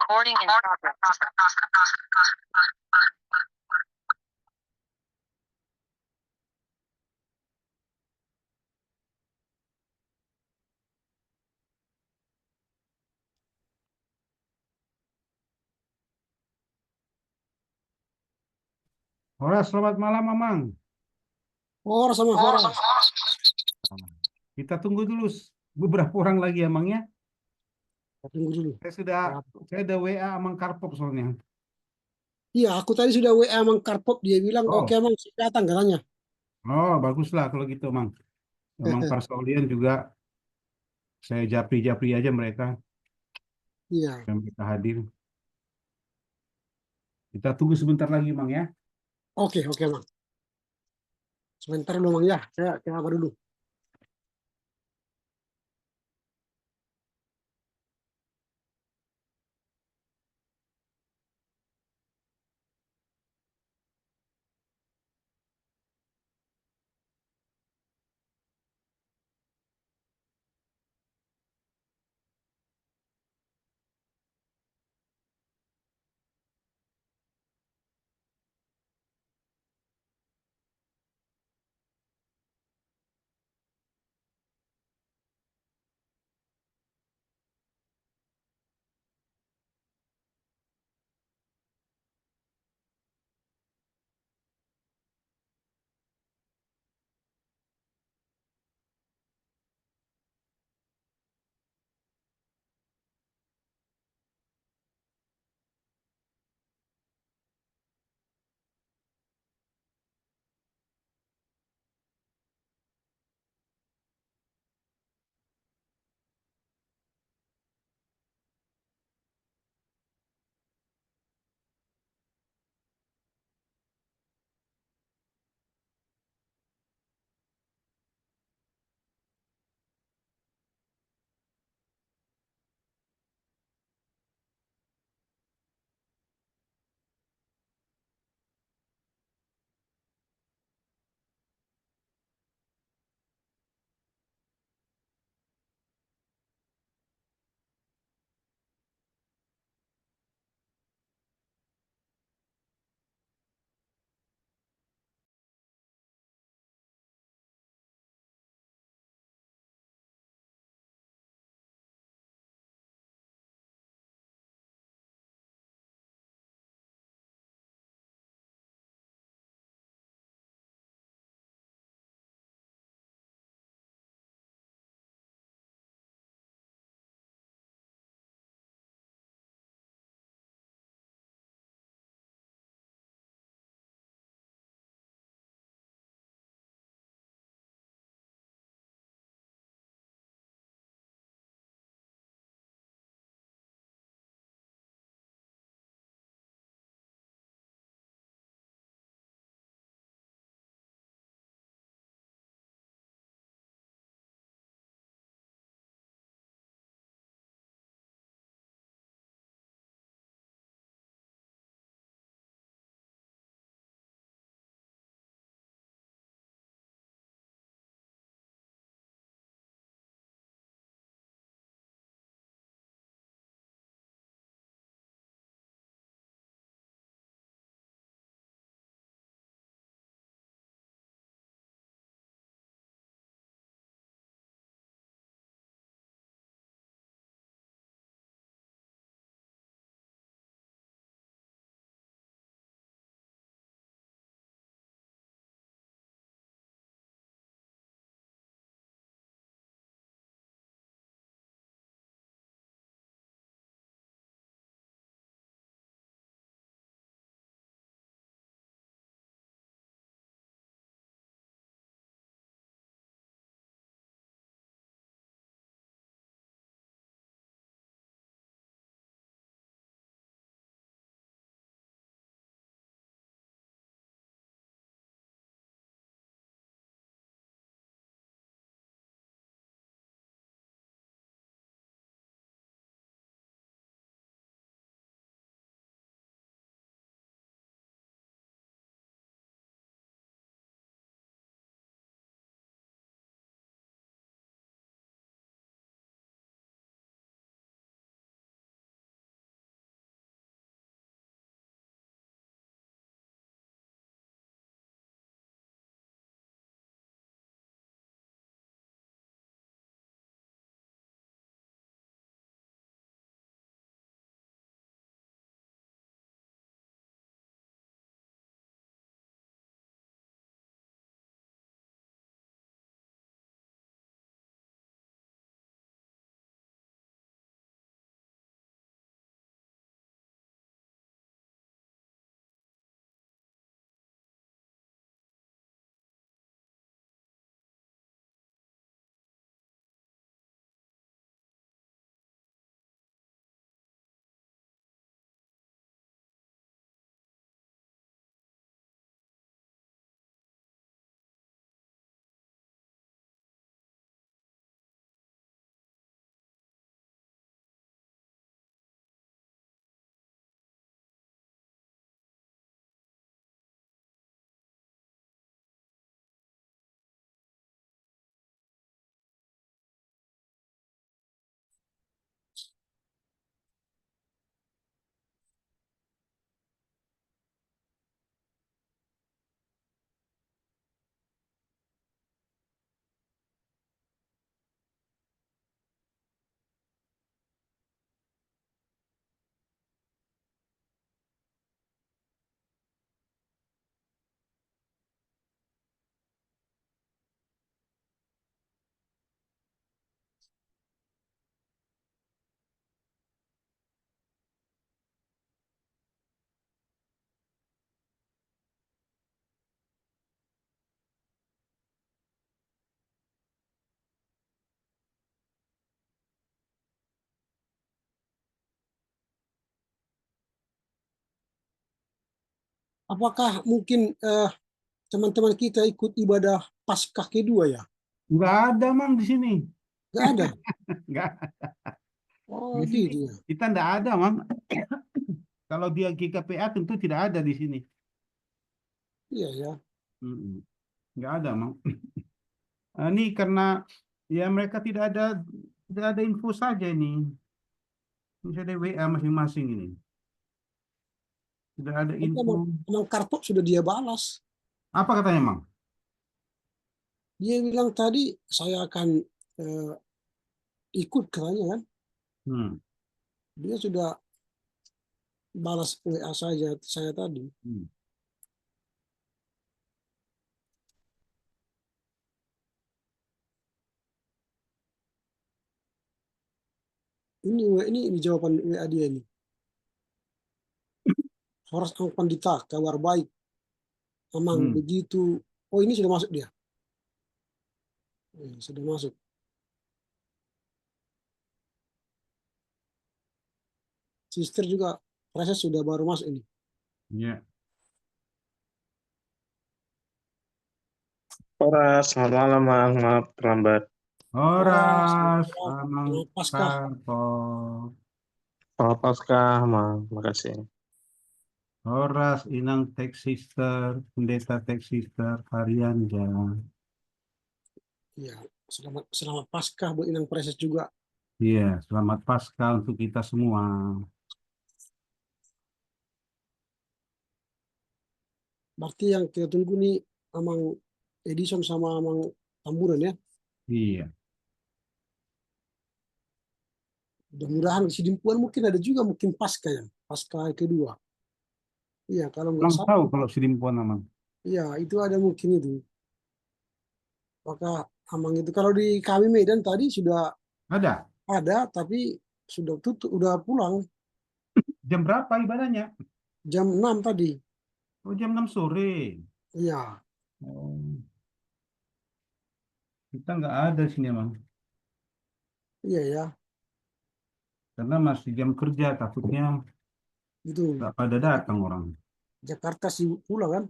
Recording in progress. Horas, selamat malam, Mamang. Horas sama Horas. Kita tunggu dulu beberapa orang lagi, Amang ya. Tunggu dulu. Saya udah WA Amang Karpop soalnya. Iya, aku tadi sudah WA Mang Karpop, dia bilang oke Oh, Mang, saya datang katanya. oh, baguslah kalau gitu, Mang. Amang Parsaulian juga saya japri-japri aja mereka Iya, yang mereka hadir. Kita tunggu sebentar lagi, Mang ya. oke Mang. Sebentar dulu Mang ya, saya apa dulu. apakah mungkin teman-teman kita ikut ibadah Paskah kedua ya? Nggak ada mang di sini. Nggak ada. Nggak. Oh, Di sini gitu ya. kita nggak ada mang. Kalau dia GKPA tentu tidak ada di sini. Iya ya. Mm-mm. Nggak ada mang. Ini karena ya mereka tidak ada info saja ini. Bisa ada WA masing-masing ini. Tidak ada Tapi emang, info. emang kartu sudah dia balas. Apa katanya mang? Dia bilang tadi saya akan eh, ikut katanya kan. Hmm. Dia sudah balas WA saya tadi. Hmm. Ini jawaban WA dia ini. Horas Ang Pandita, kabar baik. Memang Hmm. begitu. Oh, ini sudah masuk dia. Sudah masuk. Sister juga proses sudah baru masuk ini. Ya. Horas, selamat malam, Mang. Maaf terlambat. Horas, Selamat Paskah. Karpo. Selamat Paskah, Mang. Makasih. Horas, Inang Tech Sister, Pendeta Tech Sister, Arianja. Ya, selamat Paskah buat Inang Preses juga. Iya, selamat Paskah untuk kita semua. Berarti yang kita tunggu nih Amang Edison sama Amang Tamburan ya. Iya, Mudah-mudahan si Dimpuan mungkin ada juga mungkin Paskah ya. Paskah kedua. Iya, kalau nggak kurang salah. tahu kalau Sidimpuan Amang. Iya, itu ada mungkin itu. Maka Amang itu kalau di kami Medan tadi sudah Ada. ada, tapi sudah tutup, udah pulang Jam berapa ibadahnya? jam 6 tadi. Oh, jam 6 sore. Iya, Oh, kita nggak ada sini, Amang. iya ya, Karena masih jam kerja, takutnya itu nggak pada datang orang. Jakarta sih pulang kan?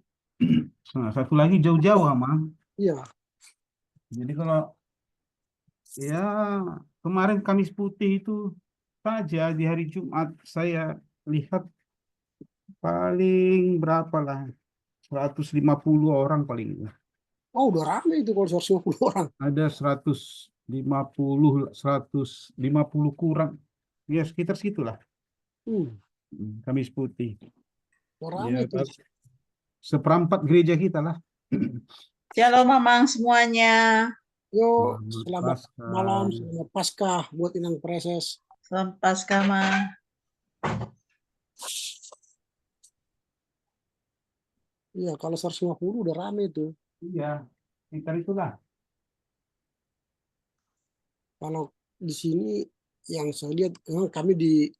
Nah, satu lagi jauh-jauh, Amang. Iya, Jadi kalau ya kemarin Kamis Putih itu saja di hari Jumat saya lihat paling berapa lah 150 orang paling. oh udah rame itu kalau 150 orang. Ada 150 kurang. Ya sekitar situlah. Hmm, Kamis Putih. udah Ya rame itu. seperempat gereja kita lah. Shalom Mamang semuanya. Yuk, Selamat selamat malam, Paskah. selamat Paskah buat Inang Preses. Selamat Paskah, Mang. Iya, kalau 150 udah rame itu. Iya, sekitar itulah. Kalau di sini yang saya lihat memang kami di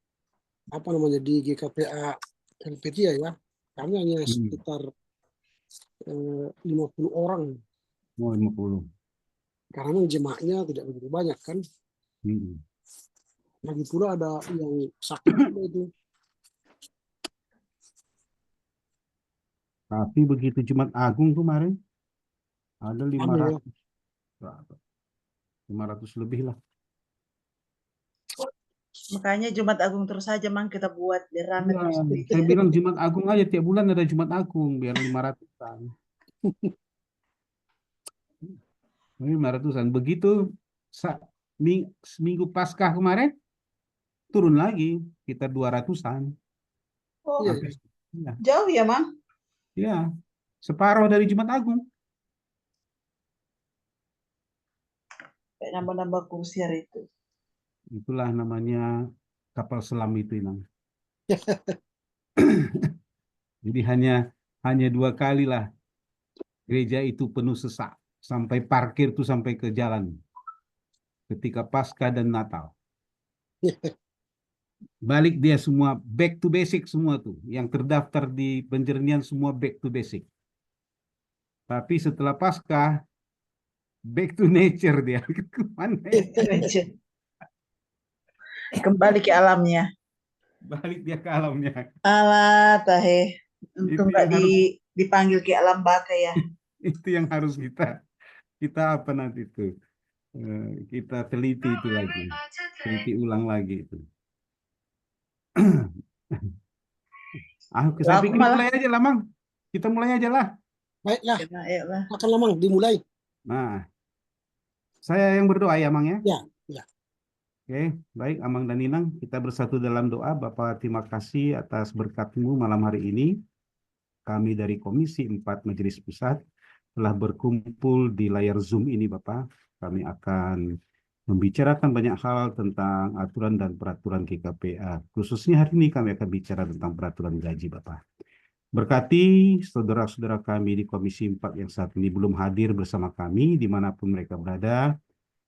apa namanya di GKPA Helvetia ya, kami hanya sekitar 50 orang Mau 50. karena memang jemaahnya tidak begitu banyak kan. Hmm. Lagi pula ada yang sakit juga itu. Tapi begitu Jumat Agung kemarin ada Rame ya. 500 berapa? 500 lebih lah. Makanya Jumat Agung terus saja, Mang, kita buat biar rame Iya, terus. saya bilang Jumat Agung aja tiap bulan ada Jumat Agung biar 500-an. 500-an. Begitu seminggu Paskah kemarin turun lagi kita 200-an. Oh, Iya, Hampir, ya, jauh ya, Mang? ya, separuh dari Jumat Agung. Kayak nambah-nambah kursi hari itu. Itulah namanya kapal selam itu, Inang. Jadi hanya 2 kali lah gereja itu penuh sesak sampai parkir tuh sampai ke jalan ketika Paskah dan Natal. Balik dia semua back to basic semua tuh yang terdaftar di Penjernian semua back to basic. Tapi setelah Paskah back to nature dia. Kemana ya? Kembali ke alamnya. Balik dia ke alamnya. Alah, tahe. Untuk Itu nggak yang harus dipanggil ke alam baka ya. itu yang harus kita apa nanti itu kita teliti itu lagi, teliti ulang lagi itu. Saya Aku pikir malah mulai aja lah, Mang. Kita mulai aja lah. Baiklah, kena ya lah. akan lamang dimulai. Nah, saya yang berdoa ya, Mang ya. Ya, ya. Oke, baik Amang dan Inang, kita bersatu dalam doa. Bapak, terima kasih atas berkat-Mu malam hari ini. Kami dari Komisi 4 Majelis Pusat telah berkumpul di layar Zoom ini, Bapak. Kami akan membicarakan banyak hal tentang aturan dan peraturan GKPA. Khususnya hari ini kami akan bicara tentang peraturan gaji, Bapak. Berkati saudara-saudara kami di Komisi 4 yang saat ini belum hadir bersama kami, dimanapun mereka berada.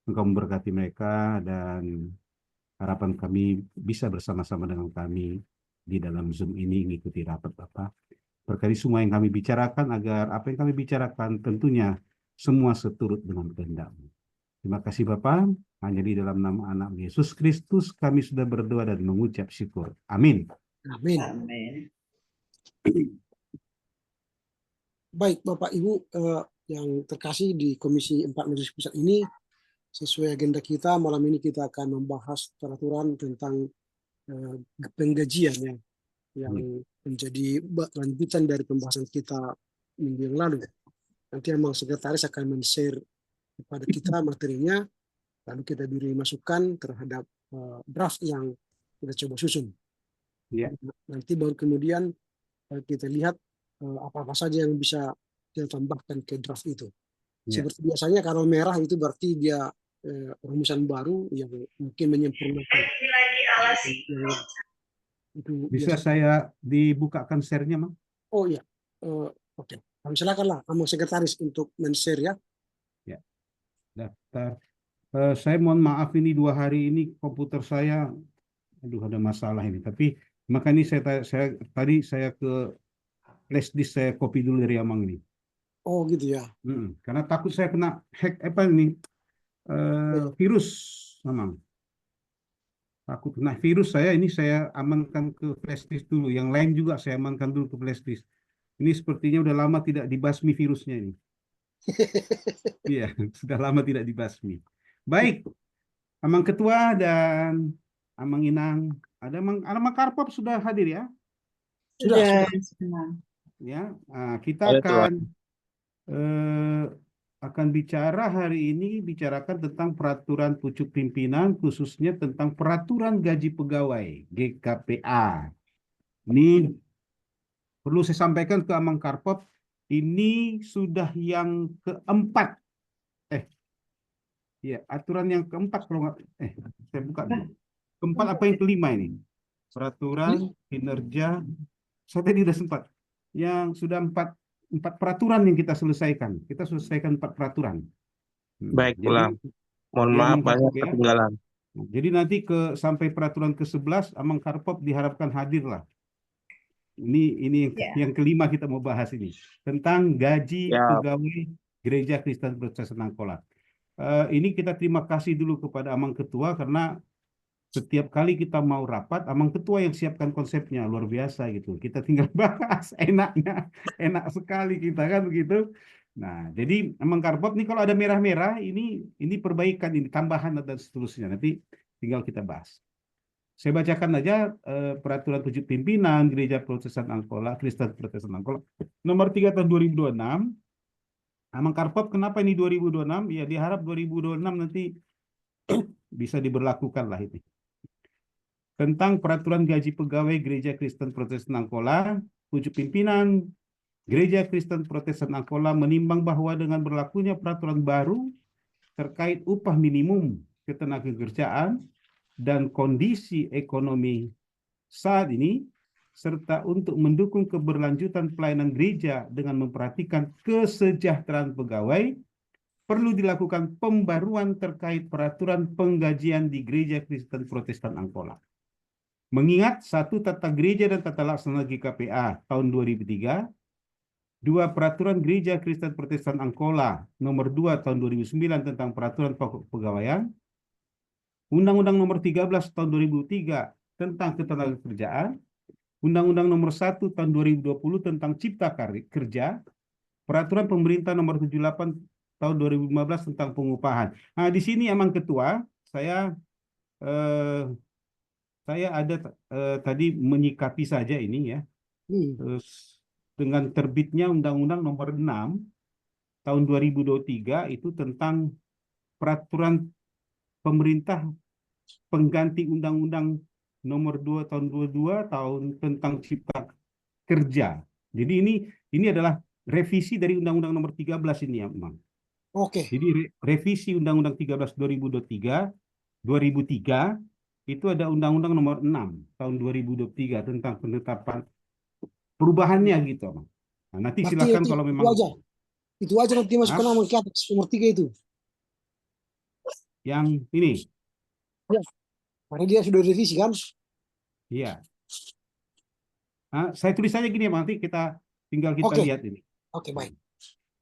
Engkau memberkati mereka dan harapan kami bisa bersama-sama dengan kami di dalam Zoom ini mengikuti rapat Bapak. Berkati semua yang kami bicarakan agar apa yang kami bicarakan tentunya semua seturut dengan kehendak-Mu. Terima kasih Bapak. Hanya di dalam nama anak Yesus Kristus kami sudah berdoa dan mengucap syukur. Amin. Amin. Amin. Baik, Bapak Ibu yang terkasih di Komisi 4 Majelis Pusat ini, sesuai agenda kita, malam ini kita akan membahas peraturan tentang penggajian yang menjadi lanjutan dari pembahasan kita minggu yang lalu. Nanti memang sekretaris akan men-share kepada kita materinya, lalu kita beri masukan terhadap draft yang kita coba susun. Ya. Nanti baru kemudian kita lihat apa-apa saja yang bisa kita tambahkan ke draft itu. Ya. Seperti biasanya kalau merah itu berarti dia rumusan baru yang mungkin menyempurnakan. Itu Bisa biasa. saya dibukakan share-nya, Mang? Oh iya, oke. Kami silakanlah sama sekretaris untuk men-share ya. Ya. Daftar. Saya mohon maaf ini 2 hari ini komputer saya, aduh ada masalah ini. Tapi makanya tadi saya ke flash disk saya copy dulu dari Amang ini. Oh gitu ya. Karena takut saya kena hack apa ini virus, Amang. Takut kena virus saya amankan ke flash disk dulu. Yang lain juga saya amankan dulu ke flash disk. Ini sepertinya udah lama tidak dibasmi virusnya ini. Iya, sudah lama tidak dibasmi. Baik, Amang Ketua dan Amang Inang, ada Amang Karpop sudah hadir ya? Sudah. Senang. Ya, kita Tuan. akan bicara hari ini bicarakan tentang peraturan pucuk pimpinan, khususnya tentang peraturan gaji pegawai GKPA. Ini perlu saya sampaikan ke Amang Karpop, ini sudah yang keempat. Ya, aturan yang keempat kalau nggak, saya buka dulu. Keempat apa yang kelima ini? Peraturan kinerja. Saya tadi sudah sempat. Yang sudah empat peraturan yang kita selesaikan. Kita selesaikan 4 peraturan. Baik Jadi, pula. Mohon ya, maaf Amang banyak Karpop ya. ketinggalan. Jadi nanti sampai peraturan ke-11 Amang Karpop diharapkan hadir lah. Ini yang kelima kita mau bahas ini tentang gaji pegawai Gereja Kristen Protestan Angkola. Ini kita terima kasih dulu kepada Amang Ketua karena setiap kali kita mau rapat, Amang Ketua yang siapkan konsepnya, luar biasa gitu. Kita tinggal bahas, enaknya, enak sekali kita kan begitu. Nah, jadi Amang Karpop nih kalau ada merah-merah, ini perbaikan, ini tambahan dan seterusnya. Nanti tinggal kita bahas. Saya bacakan aja peraturan pucuk pimpinan Gereja Protestan Angkola, Kristen Protestan Angkola, nomor 3 tahun 2026. Amang Karpop, kenapa ini 2026? Ya diharap 2026 nanti bisa diberlakukan lah ini. Tentang peraturan gaji pegawai Gereja Kristen Protestan Angkola, pucuk pimpinan Gereja Kristen Protestan Angkola menimbang bahwa dengan berlakunya peraturan baru terkait upah minimum ketenagakerjaan dan kondisi ekonomi saat ini, serta untuk mendukung keberlanjutan pelayanan gereja dengan memperhatikan kesejahteraan pegawai, perlu dilakukan pembaruan terkait peraturan penggajian di Gereja Kristen Protestan Angkola. Mengingat 1 Tata Gereja dan Tata Laksana GKPA tahun 2003, 2 Peraturan Gereja Kristen Protestan Angkola nomor 2 tahun 2009 tentang peraturan pokok pegawaian, Undang-Undang nomor 13 tahun 2003 tentang ketenagakerjaan, Undang-Undang Nomor 1 Tahun 2020 tentang Cipta Kerja, Peraturan Pemerintah Nomor 78 Tahun 2015 tentang pengupahan. Nah, di sini emang Ketua, saya ada tadi menyikapi saja ini ya. Terus dengan terbitnya Undang-Undang Nomor 6 Tahun 2023 itu tentang peraturan pemerintah pengganti Undang-Undang Nomor 2 Tahun 22 tahun tentang Cipta Kerja. Jadi ini adalah revisi dari Undang-Undang Nomor 13 ini ya, Bang. Oke. Jadi revisi Undang-Undang 13 2023 2003 itu ada Undang-Undang Nomor 6 Tahun 2023 tentang penetapan perubahannya gitu, Bang. Nah, nanti Berarti silakan itu kalau memang itu aja nanti masuk ke nama ke atas nomor 3 itu. yang ini, Ya. Karena dia sudah revisi kan? iya. Nah, saya tulis saja gini, Bang. Nanti tinggal kita Oke. lihat ini. Oke, baik.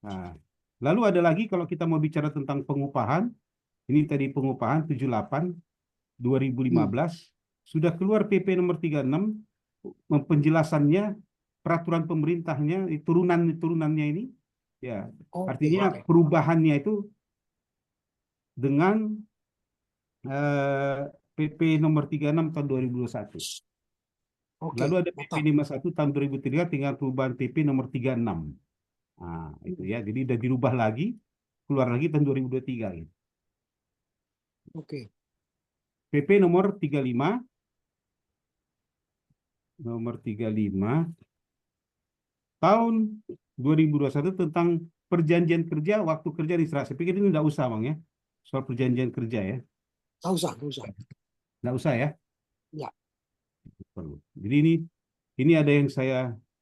Nah, lalu ada lagi kalau kita mau bicara tentang pengupahan, ini tadi pengupahan 78 2015 sudah keluar PP nomor 36 penjelasannya, peraturan pemerintahnya, turunannya ini ya. Oke, Artinya oke. perubahannya itu dengan PP nomor 36 tahun 2021. Oke, Lalu ada PP mantap. 51 tahun 2003 tinggal perubahan PP nomor 36. Nah, itu ya. Jadi udah dirubah lagi, keluar lagi tahun 2023 gitu. Oke. PP nomor 35 tahun 2021 tentang perjanjian kerja, waktu kerja dan istirahat. Saya pikir ini enggak usah, Bang ya. Soal perjanjian kerja ya. Nggak usah, nggak usah. Enggak usah ya. Ya. Perlu. Jadi ini ada yang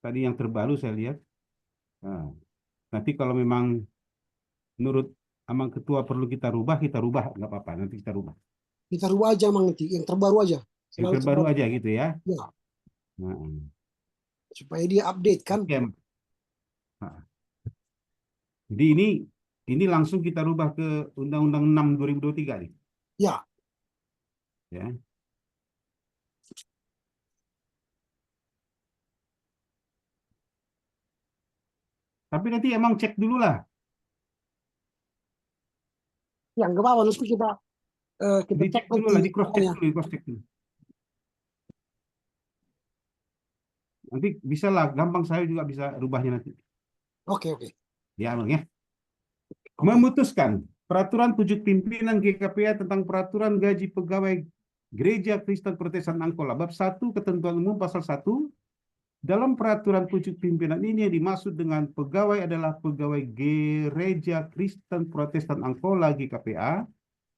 tadi yang terbaru saya lihat. Nah, nanti kalau memang menurut Amang Ketua perlu kita rubah nggak apa-apa. Nanti kita rubah. Kita rubah aja Mang nanti, yang terbaru aja. Yang Selalu terbaru terbaru. aja gitu ya. Ya, Nah, supaya dia update kan. oke. Nah, jadi ini langsung kita rubah ke Undang-Undang 6 2023 nih. Ya. Ya. Tapi nanti emang cek dulu lah. Ya, nggak apa-apa. Nanti kita Dicek cek dulu nanti. lah, di cross check dulu, di cross check dulu. Nanti bisa lah, gampang saya juga bisa rubahnya nanti. Oke, oke. Ya, Bang ya. Oke. Memutuskan peraturan 7 pimpinan GKPA tentang peraturan gaji pegawai Gereja Kristen Protestan Angkola bab 1 ketentuan umum pasal 1. Dalam peraturan 7 pimpinan ini yang dimaksud dengan pegawai adalah pegawai Gereja Kristen Protestan Angkola GKPA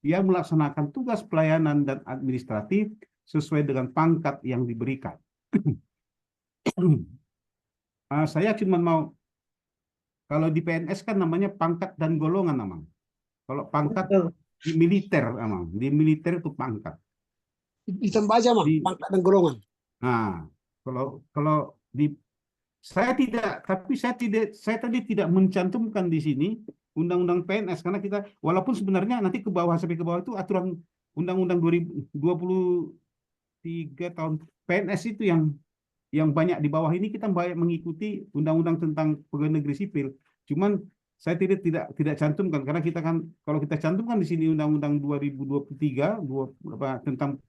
yang melaksanakan tugas pelayanan dan administratif sesuai dengan pangkat yang diberikan. Saya cuma mau, kalau di PNS kan namanya pangkat dan golongan, Amang. Kalau pangkat Betul. di militer, Amang. Di militer itu pangkat. Ditambah aja Mang, pangkat dan golongan. Nah, kalau di saya tadi tidak mencantumkan di sini Undang-Undang PNS karena kita walaupun sebenarnya nanti ke bawah sampai ke bawah itu aturan Undang-Undang 2023 tahun PNS itu yang banyak di bawah ini kita banyak mengikuti undang-undang tentang pegawai negeri sipil. Cuman saya tidak cantumkan karena kita kan kalau kita cantumkan di sini Undang-Undang 2023 tentang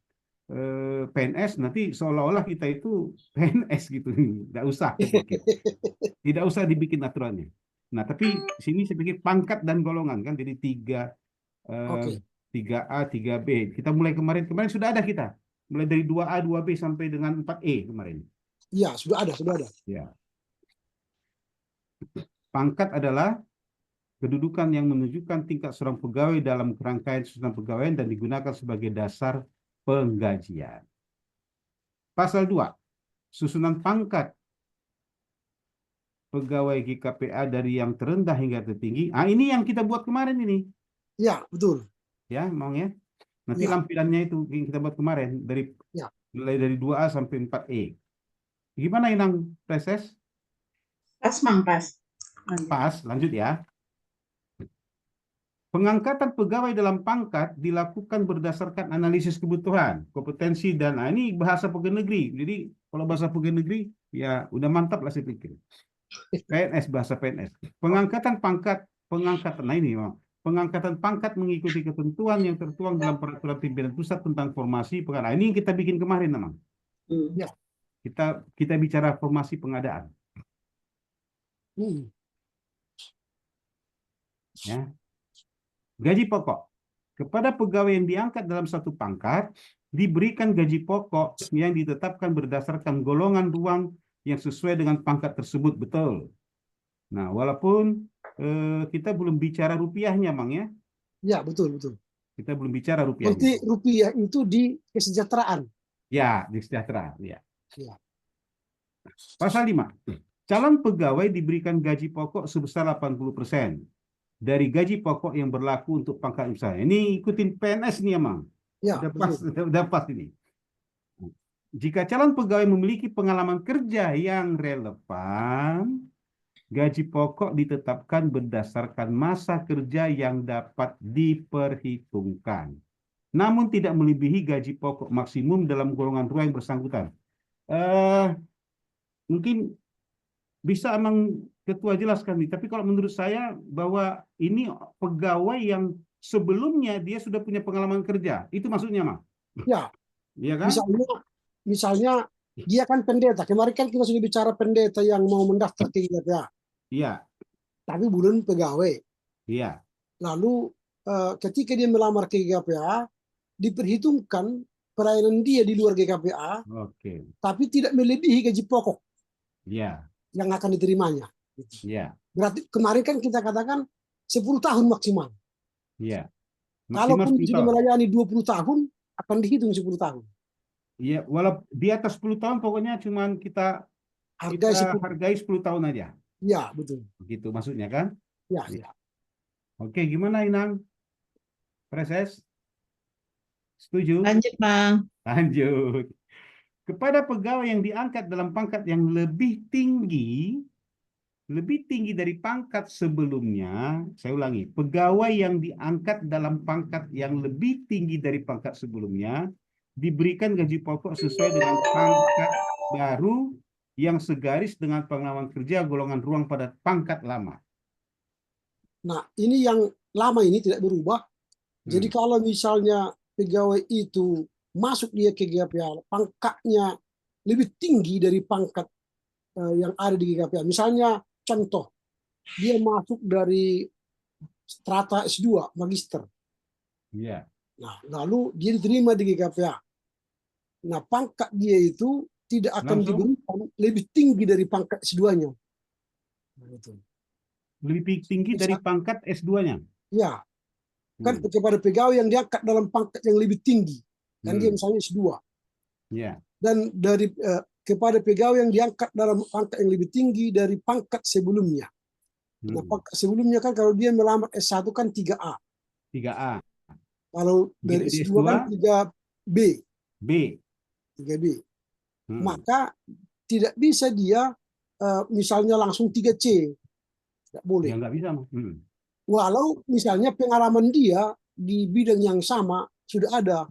PNS nanti seolah-olah kita itu PNS gitu. Tidak usah tidak usah dibikin aturannya. Nah, tapi di sini saya pikir pangkat dan golongan kan jadi 3A, 3B. Kita mulai kemarin sudah ada kita. Mulai dari 2A, 2B sampai dengan 4E kemarin. Iya, sudah ada. Ya. Pangkat adalah kedudukan yang menunjukkan tingkat seorang pegawai dalam kerangkaian susunan pegawaian dan digunakan sebagai dasar penggajian. Pasal 2. Susunan pangkat pegawai GKPA dari yang terendah hingga tertinggi. Ini yang kita buat kemarin ini. Iya, betul. Ya, Mang ya. Nanti Ya. lampirannya itu yang kita buat kemarin mulai dari 2A sampai 4E. Gimana Inang Preses? Pas Mang, pas. Pas, lanjut ya. Pengangkatan pegawai dalam pangkat dilakukan berdasarkan analisis kebutuhan, kompetensi, dan ini bahasa pegawai negeri. Jadi kalau bahasa pegawai negeri, ya udah mantap lah saya pikir. PNS, bahasa PNS. Pengangkatan pangkat mengikuti ketentuan yang tertuang dalam peraturan pimpinan pusat tentang formasi pengadaan. Ini yang kita bikin kemarin, memang. Ya. Kita bicara formasi pengadaan. Ya. Gaji pokok. Kepada pegawai yang diangkat dalam satu pangkat, diberikan gaji pokok yang ditetapkan berdasarkan golongan ruang yang sesuai dengan pangkat tersebut. Betul. Nah, walaupun kita belum bicara rupiahnya, Mang, ya. Ya, betul. Kita belum bicara rupiahnya. Nanti rupiah itu di kesejahteraan. Ya, di kesejahteraan. Ya. Ya. Pasal 5. Calon pegawai diberikan gaji pokok sebesar 80% dari gaji pokok yang berlaku untuk pangkat usaha. Ini ikutin PNS nih, Mang. Ya, Udah pas ini. Jika calon pegawai memiliki pengalaman kerja yang relevan, gaji pokok ditetapkan berdasarkan masa kerja yang dapat diperhitungkan. Namun tidak melebihi gaji pokok maksimum dalam golongan ruang yang bersangkutan. Mungkin bisa emang Ketua jelaskan nih, tapi kalau menurut saya bahwa ini pegawai yang sebelumnya dia sudah punya pengalaman kerja. Itu maksudnya, Mang? Ya. Iya kan? Misalnya dia kan pendeta. Kemarin kan kita sudah bicara pendeta yang mau mendaftar ke GKPA. Iya. Tapi belum pegawai. Iya. Lalu ketika dia melamar ke GKPA, diperhitungkan pelayanan dia di luar GKPA, Oke. tapi tidak melebihi gaji pokok Iya. yang akan diterimanya. Iya. Berarti kemarin kan kita katakan 10 tahun maksimal. Iya. Kalaupun Maksimal 10 sudah tahun. melayani 20 tahun, akan dihitung 10 tahun. Iya, walaupun di atas 10 tahun pokoknya cuman kita hargai 10 tahun aja. Ya, betul. Begitu maksudnya kan? Ya. Oke, gimana Inang? Preses? Setuju? Lanjut, Bang. Lanjut. Kepada pegawai yang diangkat dalam pangkat yang lebih tinggi dari pangkat sebelumnya, saya ulangi, pegawai yang diangkat dalam pangkat yang lebih tinggi dari pangkat sebelumnya, diberikan gaji pokok sesuai dengan pangkat baru yang segaris dengan pengalaman kerja golongan ruang pada pangkat lama. Nah, ini yang lama ini tidak berubah. Jadi kalau misalnya pegawai itu masuk dia ke GKPA, pangkatnya lebih tinggi dari pangkat yang ada di GKPA. Misalnya contoh, dia masuk dari strata S2, magister. Iya. Nah, lalu dia diterima di GKPA. Nah, pangkat dia itu tidak akan diberikan lebih tinggi dari pangkat S2-nya. Nah, itu. Lebih tinggi dari pangkat S2-nya? Ya. Kan kepada pegawai yang diangkat dalam pangkat yang lebih tinggi. Kan dia misalnya S2. Ya. Dan dari kepada pegawai yang diangkat dalam pangkat yang lebih tinggi dari pangkat sebelumnya. Nah, pangkat sebelumnya kan kalau dia melamar S1 kan 3A. 3A. Kalau dari S2 kan 3B. 3B. Maka tidak bisa dia misalnya langsung 3C. Tidak boleh. Ya, nggak bisa. Walau misalnya pengalaman dia di bidang yang sama sudah ada.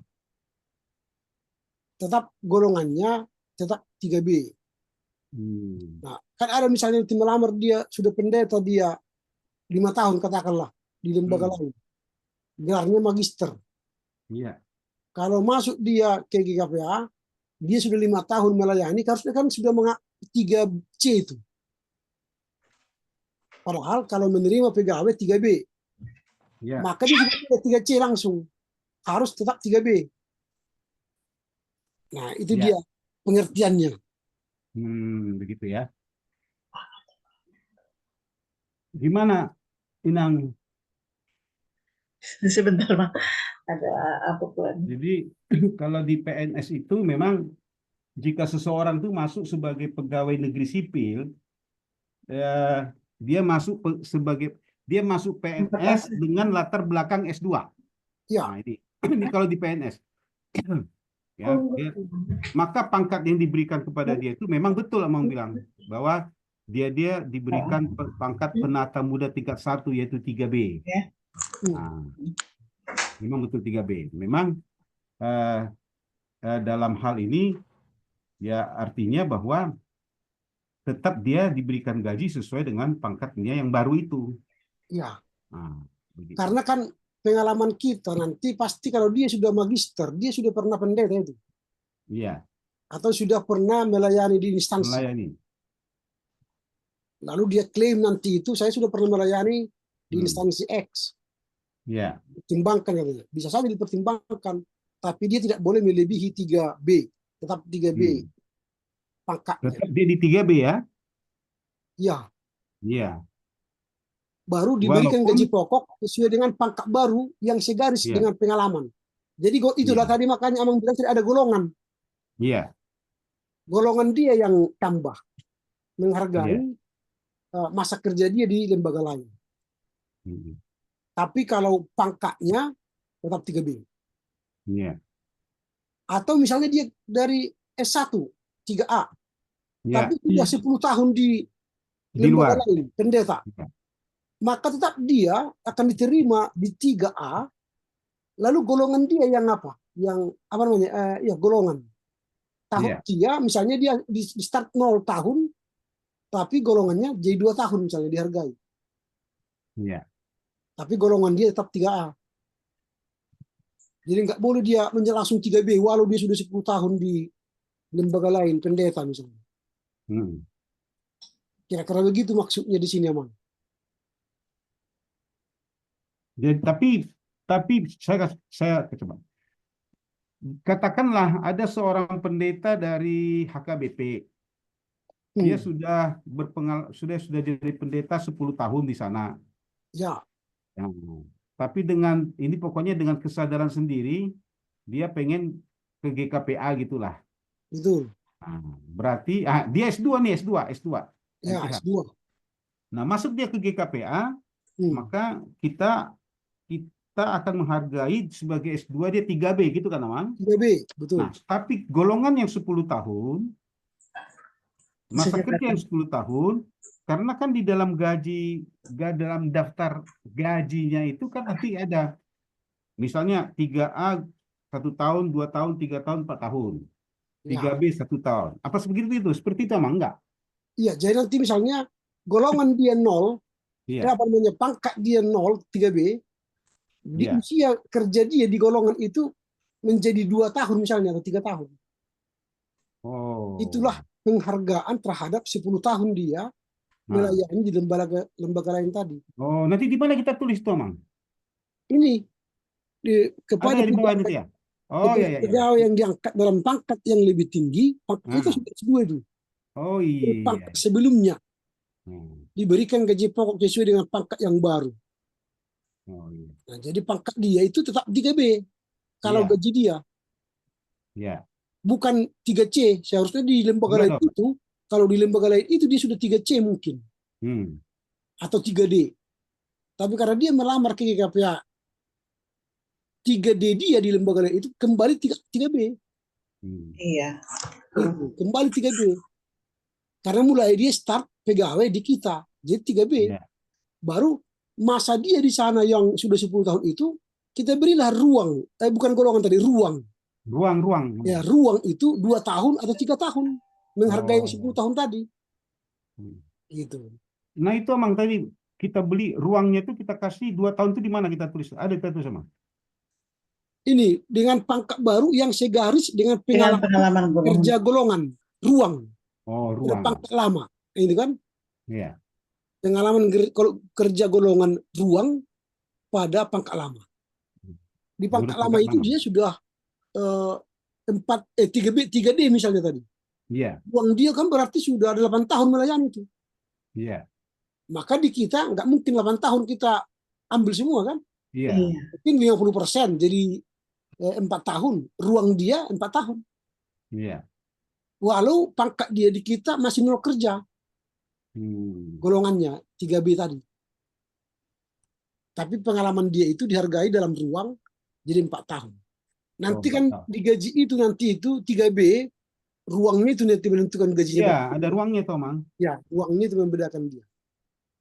Tetap golongannya tetap 3B. Nah, kan ada misalnya tim melamar dia sudah pendeta dia 5 tahun katakanlah di lembaga lain. Gelarnya magister. Iya. Kalau masuk dia ke GKPA, dia sudah 5 tahun melayani, harusnya kan sudah 3C itu. Padahal kalau menerima pegawai 3B. Ya. Maka dia juga 3C langsung. Harus tetap 3B. Nah, itu dia pengertiannya. Begitu ya. Gimana, Inang? Sebentar, Bang. Ada apa pun. Jadi kalau di PNS itu memang jika seseorang itu masuk sebagai pegawai negeri sipil, dia masuk PNS dengan latar belakang S2. Ya. Nah, ini kalau di PNS. Ya, maka pangkat yang diberikan kepada dia itu memang betul Amang bilang bahwa dia diberikan pangkat penata muda tingkat 1 yaitu 3B. Nah, memang betul 3B. Memang dalam hal ini ya artinya bahwa tetap dia diberikan gaji sesuai dengan pangkatnya yang baru itu. Ya, Nah, begitu. karena kan pengalaman kita nanti pasti kalau dia sudah magister, dia sudah pernah pendeta itu, Iya, atau sudah pernah melayani di instansi. melayani. Lalu dia klaim nanti itu saya sudah pernah melayani di instansi X. Iya, Pertimbangkan katanya. Bisa saja dipertimbangkan, tapi dia tidak boleh melebihi 3B, tetap 3B pangkatnya. tetap dia di 3B ya. Ya, Iya, baru diberikan walaupun gaji pokok sesuai dengan pangkat baru yang segaris iya, dengan pengalaman. Jadi itulah iya, tadi makanya Amang bilang tidak ada golongan. iya, Golongan dia yang tambah menghargai iya. masa kerja dia di lembaga lain. Mm, Tapi kalau pangkatnya tetap 3B. Iya, Atau misalnya dia dari S1, 3A, iya. tapi sudah 10 tahun di Di lembaga luar. lain, pendeta, Iya, maka tetap dia akan diterima di 3A, lalu golongan dia yang apa? Yang apa namanya? Ya golongan. Tahun iya, dia, misalnya dia di start 0 tahun, tapi golongannya jadi 2 tahun misalnya dihargai. iya. Tapi golongan dia tetap 3A. Jadi nggak boleh dia langsung 3B, walau dia sudah 10 tahun di lembaga lain, pendeta misalnya. Hmm. Kira-kira begitu maksudnya di sini, Amang. Jadi, tapi saya coba. Katakanlah ada seorang pendeta dari HKBP. Dia sudah sudah jadi pendeta 10 tahun di sana. Ya, Ya. Tapi dengan ini pokoknya dengan kesadaran sendiri dia pengen ke GKPA gitulah. betul. Nah, berarti dia S2 nih, S2. Ya, MPH. S2. Nah, masuk dia ke GKPA, maka kita akan menghargai sebagai S2 dia 3B gitu kan, Amang? 3B, betul. Nah, tapi golongan yang 10 tahun, masa kerja yang 10 tahun, karena kan di dalam dalam daftar gajinya itu kan nanti ada, misalnya 3A 1 tahun, 2 tahun, 3 tahun, 4 tahun. Ya. 3B 1 tahun. Apa seperti itu? Seperti itu, Amang? Enggak? Iya, jadi nanti misalnya golongan dia 0, Iya, apa namanya, pangkat dia 0, 3B, di iya. usia kerja dia di golongan itu menjadi 2 tahun misalnya, atau 3 tahun. Oh. Itulah penghargaan terhadap 10 tahun dia Nah. melayani di lembaga lain tadi. Oh, nanti di mana kita tulis itu, Amang? Ini kepada Ada di bawah itu ya? Oh, iya. pegawai yang diangkat dalam pangkat yang lebih tinggi, pangkat itu sudah S2 itu. Oh, iya. Pangkat sebelumnya Hmm. diberikan gaji pokok sesuai dengan pangkat yang baru. Oh, iya. Nah, jadi pangkat dia itu tetap 3B kalau Iya. gaji dia. Iya. Bukan 3C. Seharusnya di lembaga lain Betul. itu, kalau di lembaga lain itu dia sudah 3C mungkin. Hmm. Atau 3D. Tapi karena dia melamar ke GKPA, 3D dia di lembaga lain itu kembali 3B. Hmm. Iya. Kembali 3B. Karena mulai dia start pegawai di kita. Jadi 3B. Iya. Baru masa dia di sana yang sudah 10 tahun itu, kita berilah ruang. Bukan golongan tadi, ruang. Ruang. Ya, ruang itu 2 tahun atau 3 tahun. Menghargai Oh. 10 tahun tadi. Hmm. Gitu. Nah, itu, Amang, tadi kita beli ruangnya itu kita kasih 2 tahun itu di mana kita tulis? Ada kita tulis, Amang? Ini dengan pangkat baru yang segaris dengan Dengan pengalaman pengalaman golongan. kerja golongan. Ruang. Oh, Ada ruang. pangkat lama. Ini kan Iya. pengalaman kerja golongan ruang pada pangkat lama. Di pangkat Menurut lama pangkat itu lama. dia sudah 3D misalnya tadi. Iya. Uang dia kan berarti sudah 8 tahun melayani itu. Iya. Maka di kita nggak mungkin 8 tahun kita ambil semua kan. Iya. Mungkin 50%, jadi 4 tahun. Ruang dia 4 tahun. Iya. Walau pangkat dia di kita masih 0 kerja. Golongannya 3B tadi. Tapi pengalaman dia itu dihargai dalam ruang jadi 4 tahun. Nanti kan digaji itu nanti itu 3B, ruangnya itu nanti menentukan gajinya. Iya, ada ruangnya, Tomang. Ya, ruangnya itu membedakan dia.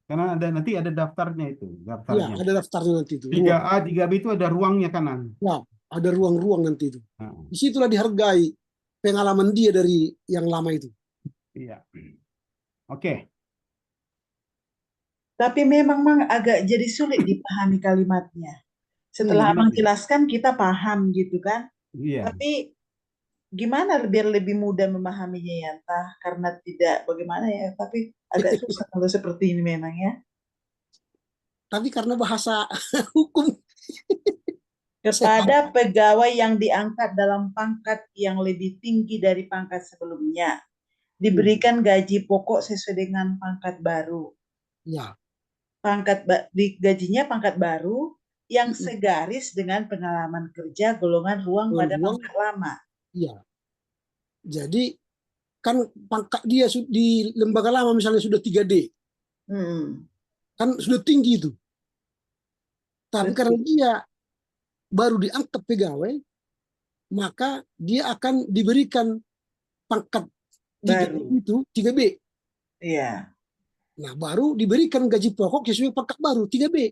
Karena nanti ada daftarnya itu, Ya, daftarnya. ada daftarnya nanti itu. 3A, 3B itu ada ruangnya kanan. Ya, ada ruang-ruang nanti itu. Nah, Disitulah dihargai pengalaman dia dari yang lama itu. iya. Oke. Tapi memang Mang agak jadi sulit dipahami kalimatnya. Setelah Gimana Abang nih? jelaskan kita paham gitu kan. Iya. Tapi gimana biar lebih mudah memahaminya ya, entah karena tidak bagaimana ya, tapi agak susah kalau seperti ini memang ya. Tapi karena bahasa hukum Kepada pegawai yang diangkat dalam pangkat yang lebih tinggi dari pangkat sebelumnya, diberikan gaji pokok sesuai dengan pangkat baru. ya, Gajinya pangkat baru yang segaris dengan pengalaman kerja golongan ruang pada ruang, pangkat lama. ya. Jadi kan pangkat dia di lembaga lama misalnya sudah 3D, kan sudah tinggi itu. Tapi Betul. karena dia baru diangkat pegawai, maka dia akan diberikan pangkat 3 Baru. itu 3B. Iya, Nah, baru diberikan gaji pokok sesuai pangkat baru 3B.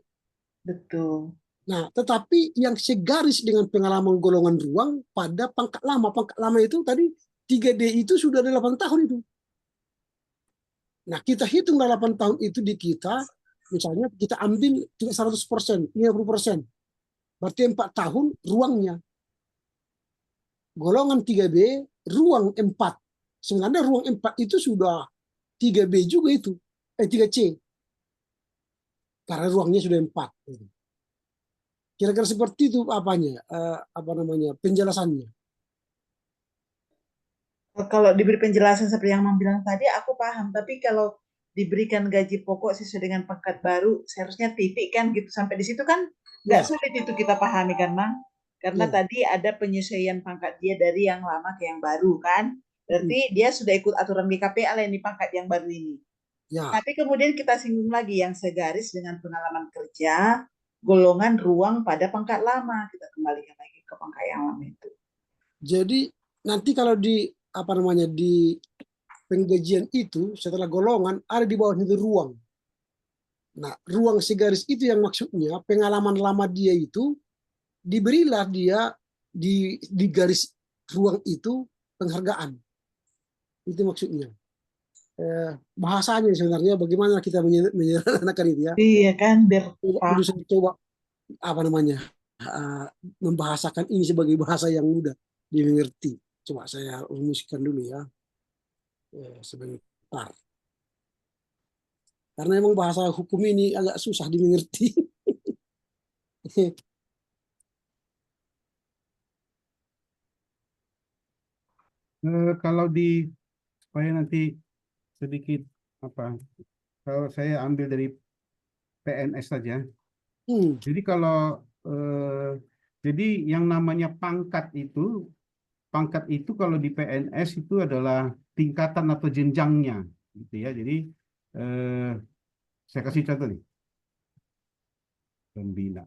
betul. Nah, tetapi yang segaris dengan pengalaman golongan ruang pada pangkat lama itu tadi 3D itu sudah 8 tahun itu. Nah, kita hitung 8 tahun itu di kita, misalnya kita ambil tidak 100%, 50%. Berarti 4 tahun ruangnya. Golongan 3B, ruang 4. Sebenarnya ruang 4 itu sudah 3B juga itu. 3C. Karena ruangnya sudah 4. Kira-kira seperti itu penjelasannya. Kalau diberi penjelasan seperti yang Mang bilang tadi, aku paham. Tapi kalau diberikan gaji pokok sesuai dengan pangkat baru, seharusnya titik kan gitu. Sampai di situ kan nggak Ya. sulit itu kita pahami kan, Mang? Karena Ya. tadi ada penyesuaian pangkat dia dari yang lama ke yang baru kan. Berarti dia sudah ikut aturan BKPA lah yang di pangkat yang baru ini. Ya. Tapi kemudian kita singgung lagi yang segaris dengan pengalaman kerja, golongan ruang pada pangkat lama. Kita kembalikan lagi ke pangkat yang lama itu. Jadi nanti kalau di di penggajian itu setelah golongan ada di bawah itu ruang. Nah, ruang segaris itu yang maksudnya pengalaman lama dia itu diberilah dia di garis ruang itu penghargaan. Itu maksudnya. Bahasanya sebenarnya bagaimana kita menyederhanakan itu ya. Iya kan, biar Perlu saya coba membahasakan ini sebagai bahasa yang mudah dimengerti. Coba saya rumuskan dulu ya. Sebentar. Karena emang bahasa hukum ini agak susah dimengerti. Kalau supaya nanti sedikit kalau saya ambil dari PNS saja. Jadi jadi yang namanya pangkat itu kalau di PNS itu adalah tingkatan atau jenjangnya, gitu ya. Jadi saya kasih contoh nih, pembina.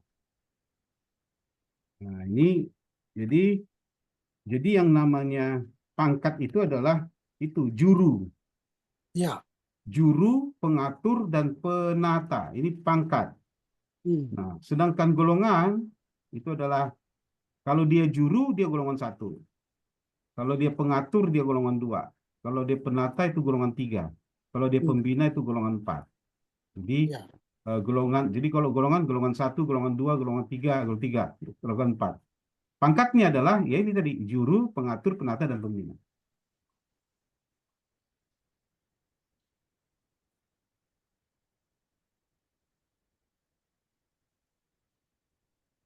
Nah ini jadi yang namanya pangkat itu adalah itu juru. Ya. Juru, pengatur, dan penata. Ini pangkat. Nah, sedangkan golongan itu adalah kalau dia juru, dia golongan 1. Kalau dia pengatur, dia golongan 2. Kalau dia penata, itu golongan 3. Kalau dia pembina, itu golongan 4. Jadi, jadi kalau golongan 1, golongan 2, golongan 3, golongan 4. Pangkatnya adalah, ya ini tadi, juru, pengatur, penata, dan pembina.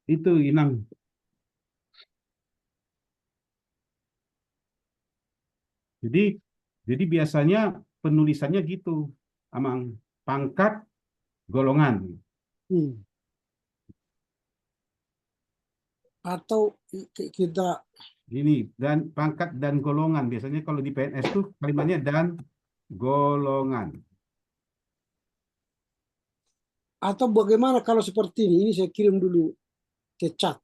Itu Inang. Jadi biasanya penulisannya gitu, Amang, pangkat golongan. Atau kita Ini dan pangkat dan golongan. Biasanya kalau di PNS tuh kalimatnya dan golongan. atau bagaimana kalau seperti ini saya kirim dulu ke chat.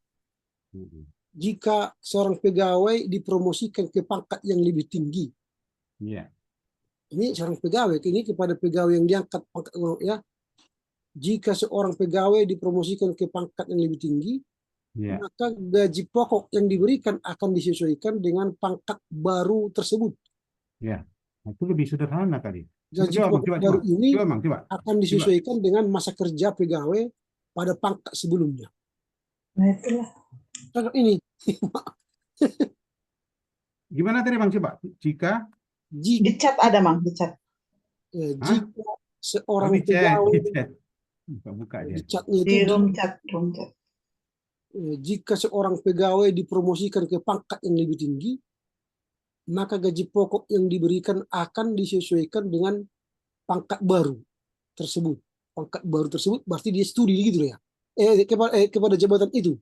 Jika seorang pegawai dipromosikan ke pangkat yang lebih tinggi. Iya. Ini seorang pegawai, ini kepada pegawai yang diangkat pangkat ya, jika seorang pegawai dipromosikan ke pangkat yang lebih tinggi, Ya. maka gaji pokok yang diberikan akan disesuaikan dengan pangkat baru tersebut. Ya. Nah, itu lebih sederhana kali. Gaji Coba, Bang, pokok coba, baru ini coba, Bang, coba. akan disesuaikan dengan masa kerja pegawai pada pangkat sebelumnya. Nah itulah. Contoh ini, Gimana tadi, Bang? Coba. Jika jika, Di chat ada, Mang, di chat. jika oh, seorang di chat, pegawai di chat. Buka di dia. chatnya Di itu, room chat, room chat. jika seorang pegawai dipromosikan ke pangkat yang lebih tinggi, maka gaji pokok yang diberikan akan disesuaikan dengan pangkat baru tersebut. Pangkat baru tersebut berarti dia studi gitu ya. Kepada jabatan itu,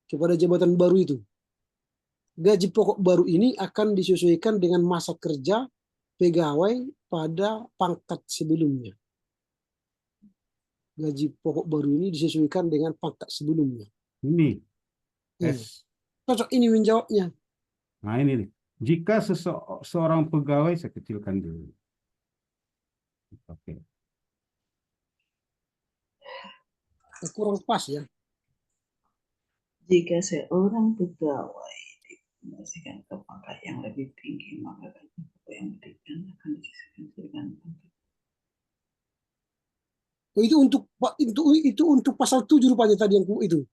kepada jabatan baru itu. Gaji pokok baru ini akan disesuaikan dengan masa kerja pegawai pada pangkat sebelumnya. Gaji pokok baru ini disesuaikan dengan pangkat sebelumnya. Ini. Iya. S. Cocok ini menjawabnya. Nah, ini nih. Jika seorang pegawai, saya kecilkan dulu. Oke. Kurang pas ya. Jika seorang pegawai dipromosikan ke pangkat yang lebih tinggi, maka gaji pokok yang diberikan akan disesuaikan dengan pangkat. Itu untuk pasal 7 rupanya tadi yang itu.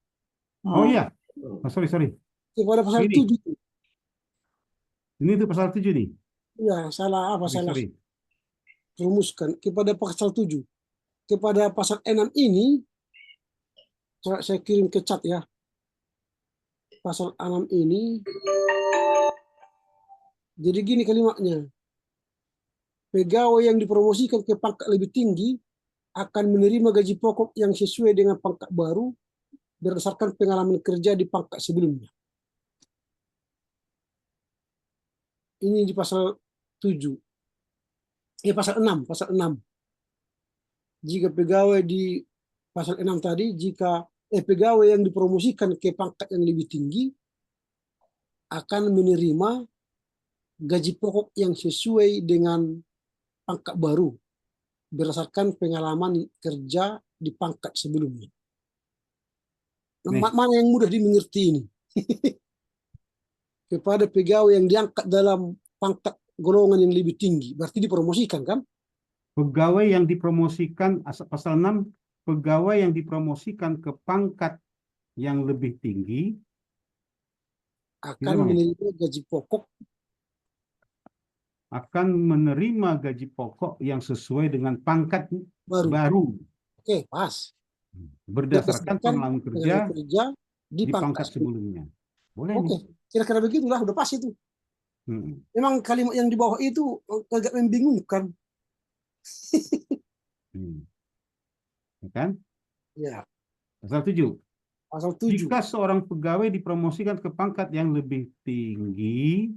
Oh iya. Oh, sorry. Kepada pasal Ini. 7. Ini tuh pasal 7 nih. Ya, salah apa salah Sorry. rumuskan kepada pasal 7. Kepada pasal 6 ini saya kirim ke chat ya. Pasal 6 ini jadi gini kalimatnya. Pegawai yang dipromosikan ke pangkat lebih tinggi akan menerima gaji pokok yang sesuai dengan pangkat baru berdasarkan pengalaman kerja di pangkat sebelumnya. Ini di pasal 7. Pasal 6. Jika pegawai di pasal 6 tadi, jika pegawai yang dipromosikan ke pangkat yang lebih tinggi akan menerima gaji pokok yang sesuai dengan pangkat baru berdasarkan pengalaman kerja di pangkat sebelumnya. Mana yang mudah dimengerti ini? Kepada pegawai yang diangkat dalam pangkat golongan yang lebih tinggi, berarti dipromosikan kan? Pegawai yang dipromosikan, pasal 6, pegawai yang dipromosikan ke pangkat yang lebih tinggi akan menerima gaji pokok yang sesuai dengan pangkat baru. Oke, pas. Berdasarkan pengalaman kerja di pangkat sebelumnya. Boleh. Oke, kira-kira begitulah, udah pas itu. Memang kalimat yang di bawah itu agak membingungkan. Ya kan? Ya. Pasal 7. Pasal 7. Jika seorang pegawai dipromosikan ke pangkat yang lebih tinggi,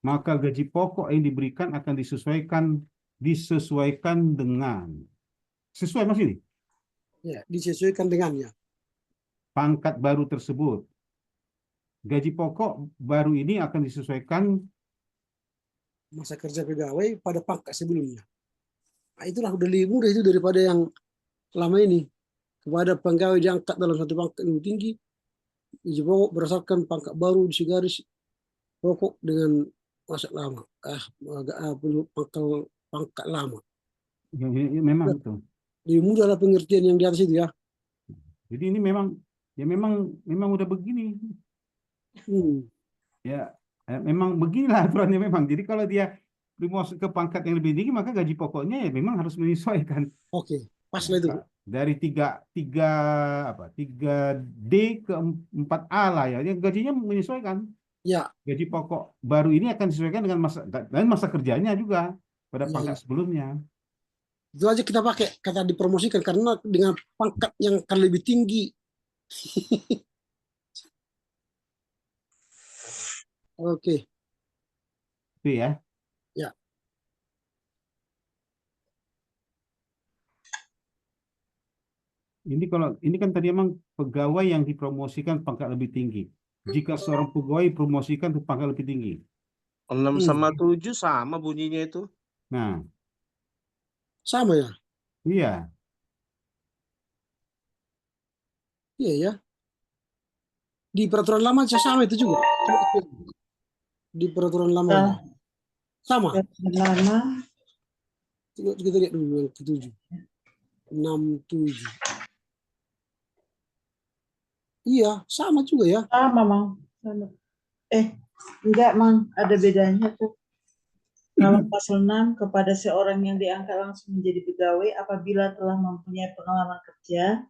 maka gaji pokok yang diberikan akan disesuaikan dengan sesuai mas ini? Ya, disesuaikan dengannya. Pangkat baru tersebut. Gaji pokok baru ini akan disesuaikan masa kerja pegawai pada pangkat sebelumnya. Nah, itulah udah lebih mudah itu daripada yang lama ini. Kepada pegawai diangkat dalam satu pangkat yang tinggi, gaji pokok berdasarkan pangkat baru disegaris pokok dengan masa lama. Pangkat lama. Ya, memang itu. Lebih mudah lah pengertian yang di atas itu ya. Jadi ini memang udah begini. Ya, memang beginilah aturannya memang. Jadi kalau dia dimasuk ke pangkat yang lebih tinggi, maka gaji pokoknya ya memang harus menyesuaikan. Oke, pas lah itu. Dari 3D ke 4A lah ya. Yang gajinya menyesuaikan. Ya. Gaji pokok baru ini akan disesuaikan dengan masa kerjanya juga pada pangkat sebelumnya. Itu aja kita pakai kata dipromosikan karena dengan pangkat yang akan lebih tinggi. Oke. Itu ya. Ya. Ini kan tadi emang pegawai yang dipromosikan pangkat lebih tinggi. Jika seorang pegawai promosikan ke pangkat lebih tinggi. 6 sama 7 sama bunyinya itu. Nah. Sama ya? Iya. Iya ya. Di peraturan lama sama itu juga. Coba cek. Di peraturan lamanya. Sama. Lama Coba kita lihat dulu yang ke-7. 67. Iya, sama juga ya. sama, Mang. Sama. Enggak, Mang. Ada bedanya tuh. Kalau pasal 6 kepada seorang yang diangkat langsung menjadi pegawai apabila telah mempunyai pengalaman kerja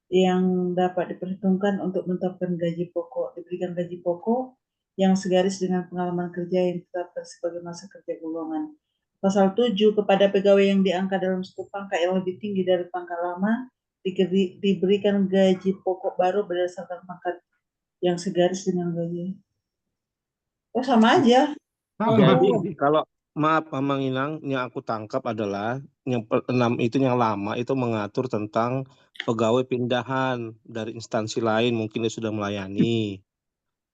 yang dapat diperhitungkan untuk menetapkan gaji pokok, diberikan gaji pokok yang segaris dengan pengalaman kerja yang ditetapkan sebagai masa kerja golongan. Pasal 7 kepada pegawai yang diangkat dalam satu pangkat yang lebih tinggi dari pangkat lama diberikan gaji pokok baru berdasarkan pangkat yang segaris dengan gaji. Oh, sama aja. Sama. Jadi kalau maaf Mamang Inang, yang aku tangkap adalah yang 6 itu yang lama itu mengatur tentang pegawai pindahan dari instansi lain mungkin dia sudah melayani.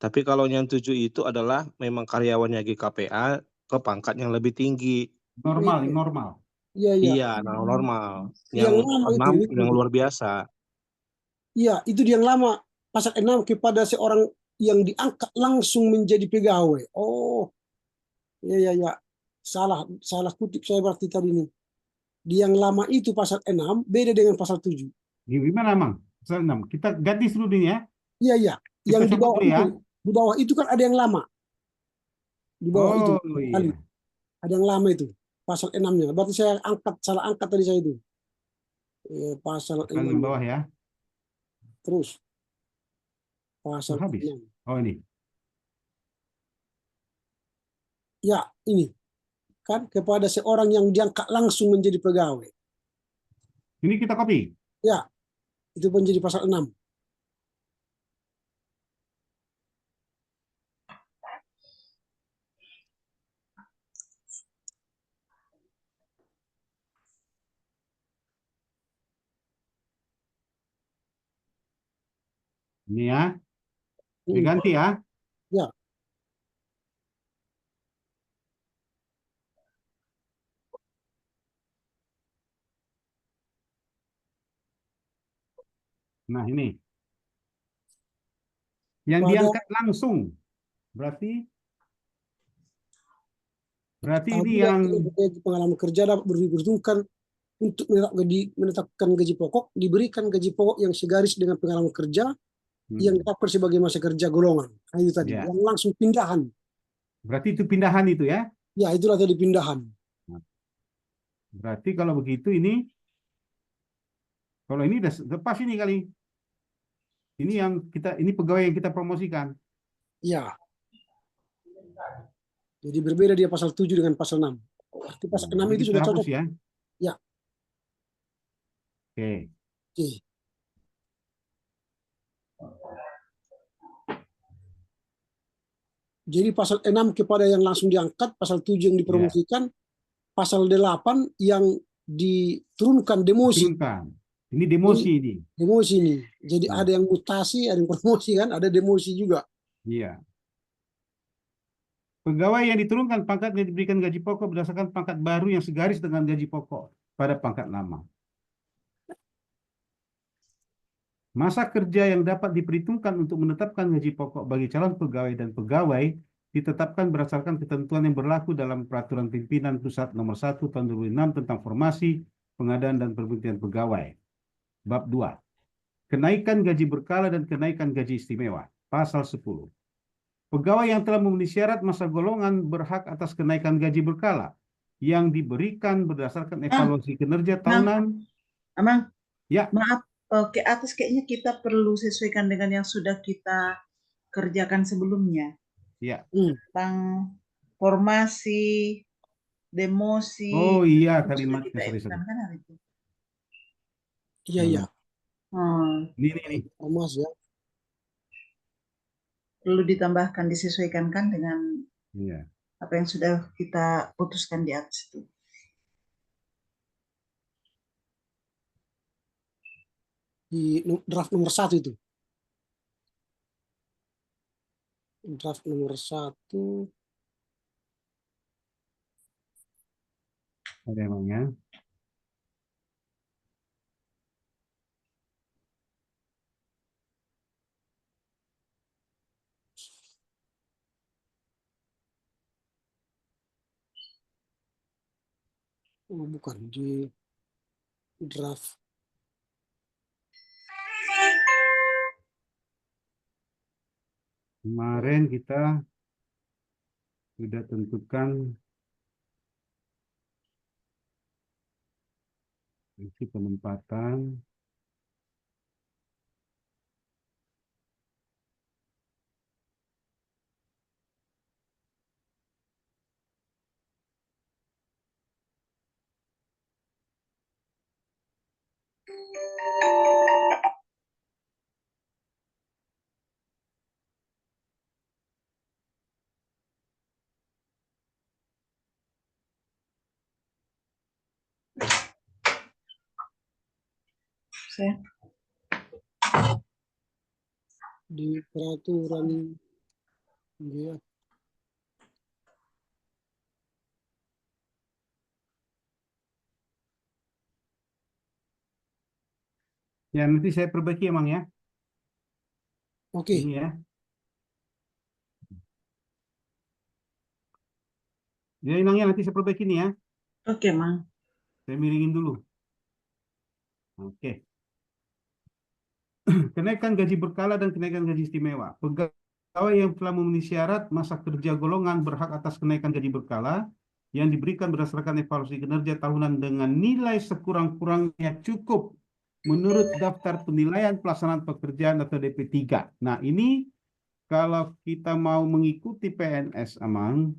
Tapi kalau yang 7 itu adalah memang karyawannya GKPA ke pangkat yang lebih tinggi. Normal, normal. Iya, iya. Iya, normal. Yang Yang lama 6 itu. yang luar biasa. Iya, itu yang lama. Pasal 6 kepada seorang yang diangkat langsung menjadi pegawai. Oh, iya, iya, iya. Salah kutip saya berarti tadi ini. Di yang lama itu pasal 6 beda dengan pasal 7. Gimana, Mang? Pasal 6. Kita ganti dulu nih ya. Iya, iya. Kita Yang di sebut bawah dulu ya. itu, di bawah itu kan ada yang lama. Di bawah itu Oh kali. iya. Ada yang lama itu. Pasal 6-nya. Berarti saya salah angkat tadi saya itu. Pasal Pasal 6. yang bawah ya. Terus Oh, pasal habis. 6. Oh ini. Ya, ini. Kan kepada seorang yang diangkat langsung menjadi pegawai. Ini kita copy. Ya, itu pun jadi pasal 6. Ini ya. Diganti ya. Ya, Nah ini. Yang pada diangkat langsung. Berarti ini apabila yang memiliki pengalaman kerja dapat diperhitungkan untuk menetapkan gaji pokok, diberikan gaji pokok yang segaris dengan pengalaman kerja yang ditetapkan sebagai masa kerja golongan. Nah, itu tadi, ya. yang langsung pindahan. Berarti itu pindahan itu ya. Ya, itulah tadi pindahan. Berarti kalau begitu ini, kalau ini udah lepas ini kali. Ini yang ini pegawai yang kita promosikan. Ya. Jadi berbeda dia pasal 7 dengan pasal 6. Arti pasal 6 Jadi itu kita sudah hapus cocok. ya. Ya. Oke. Oke. Jadi pasal 6 kepada yang langsung diangkat, pasal 7 yang dipromosikan, pasal 8 yang diturunkan demosi. Turunkan. Ini demosi ini. Demosi ini. Jadi ada yang mutasi, ada yang promosi kan, ada demosi juga. Iya. Pegawai yang diturunkan pangkatnya diberikan gaji pokok berdasarkan pangkat baru yang segaris dengan gaji pokok pada pangkat lama. Masa kerja yang dapat diperhitungkan untuk menetapkan gaji pokok bagi calon pegawai dan pegawai ditetapkan berdasarkan ketentuan yang berlaku dalam Peraturan Pimpinan Pusat Nomor 1 Tahun 2006 tentang Formasi, Pengadaan dan Pemberhentian Pegawai. Bab 2. Kenaikan gaji berkala dan kenaikan gaji istimewa. Pasal 10. Pegawai yang telah memenuhi syarat masa golongan berhak atas kenaikan gaji berkala yang diberikan berdasarkan evaluasi kinerja tahunan. Amang, Ya. maaf, ke atas kayaknya kita perlu sesuaikan dengan yang sudah kita kerjakan sebelumnya. Ya. Tentang formasi, demosi. Oh iya, kalimatnya sorry. Kan hari itu. Iya, iya. Ini. Formasi ya. Perlu ditambahkan, disesuaikan kan dengan apa yang sudah kita putuskan di atas itu. Di draft nomor 1 itu. Draft nomor 1. Ada emangnya. Oh, bukan di draft. Kemarin kita sudah tentukan isi penempatan. Saya Di peraturan ya, Ya, nanti saya perbaiki emang ya. oke. Ini ya. Ya, inangnya nanti saya perbaiki nih ya. oke, Mang. Saya miringin dulu. Oke. Kenaikan gaji berkala dan kenaikan gaji istimewa. Pegawai yang telah memenuhi syarat masa kerja golongan berhak atas kenaikan gaji berkala yang diberikan berdasarkan evaluasi kinerja tahunan dengan nilai sekurang-kurangnya cukup menurut daftar penilaian pelaksanaan pekerjaan atau DP3. Nah, ini kalau kita mau mengikuti PNS, Amang,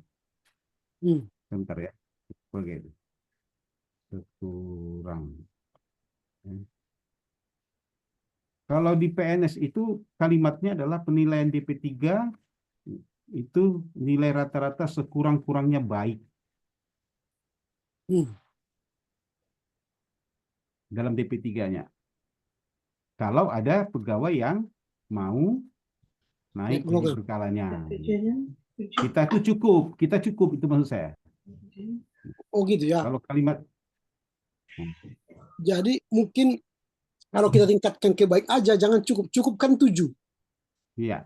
bentar ya. Oke. Sekurang. Kalau di PNS itu kalimatnya adalah penilaian DP3 itu nilai rata-rata sekurang-kurangnya baik dalam DP3-nya. Kalau ada pegawai yang mau naik gaji golongan. berkalanya. Tujuannya, Kita cukup itu maksud saya. Oh gitu ya. Kalau kalimat Jadi mungkin kalau kita tingkatkan ke baik aja, jangan cukupkan 7. iya.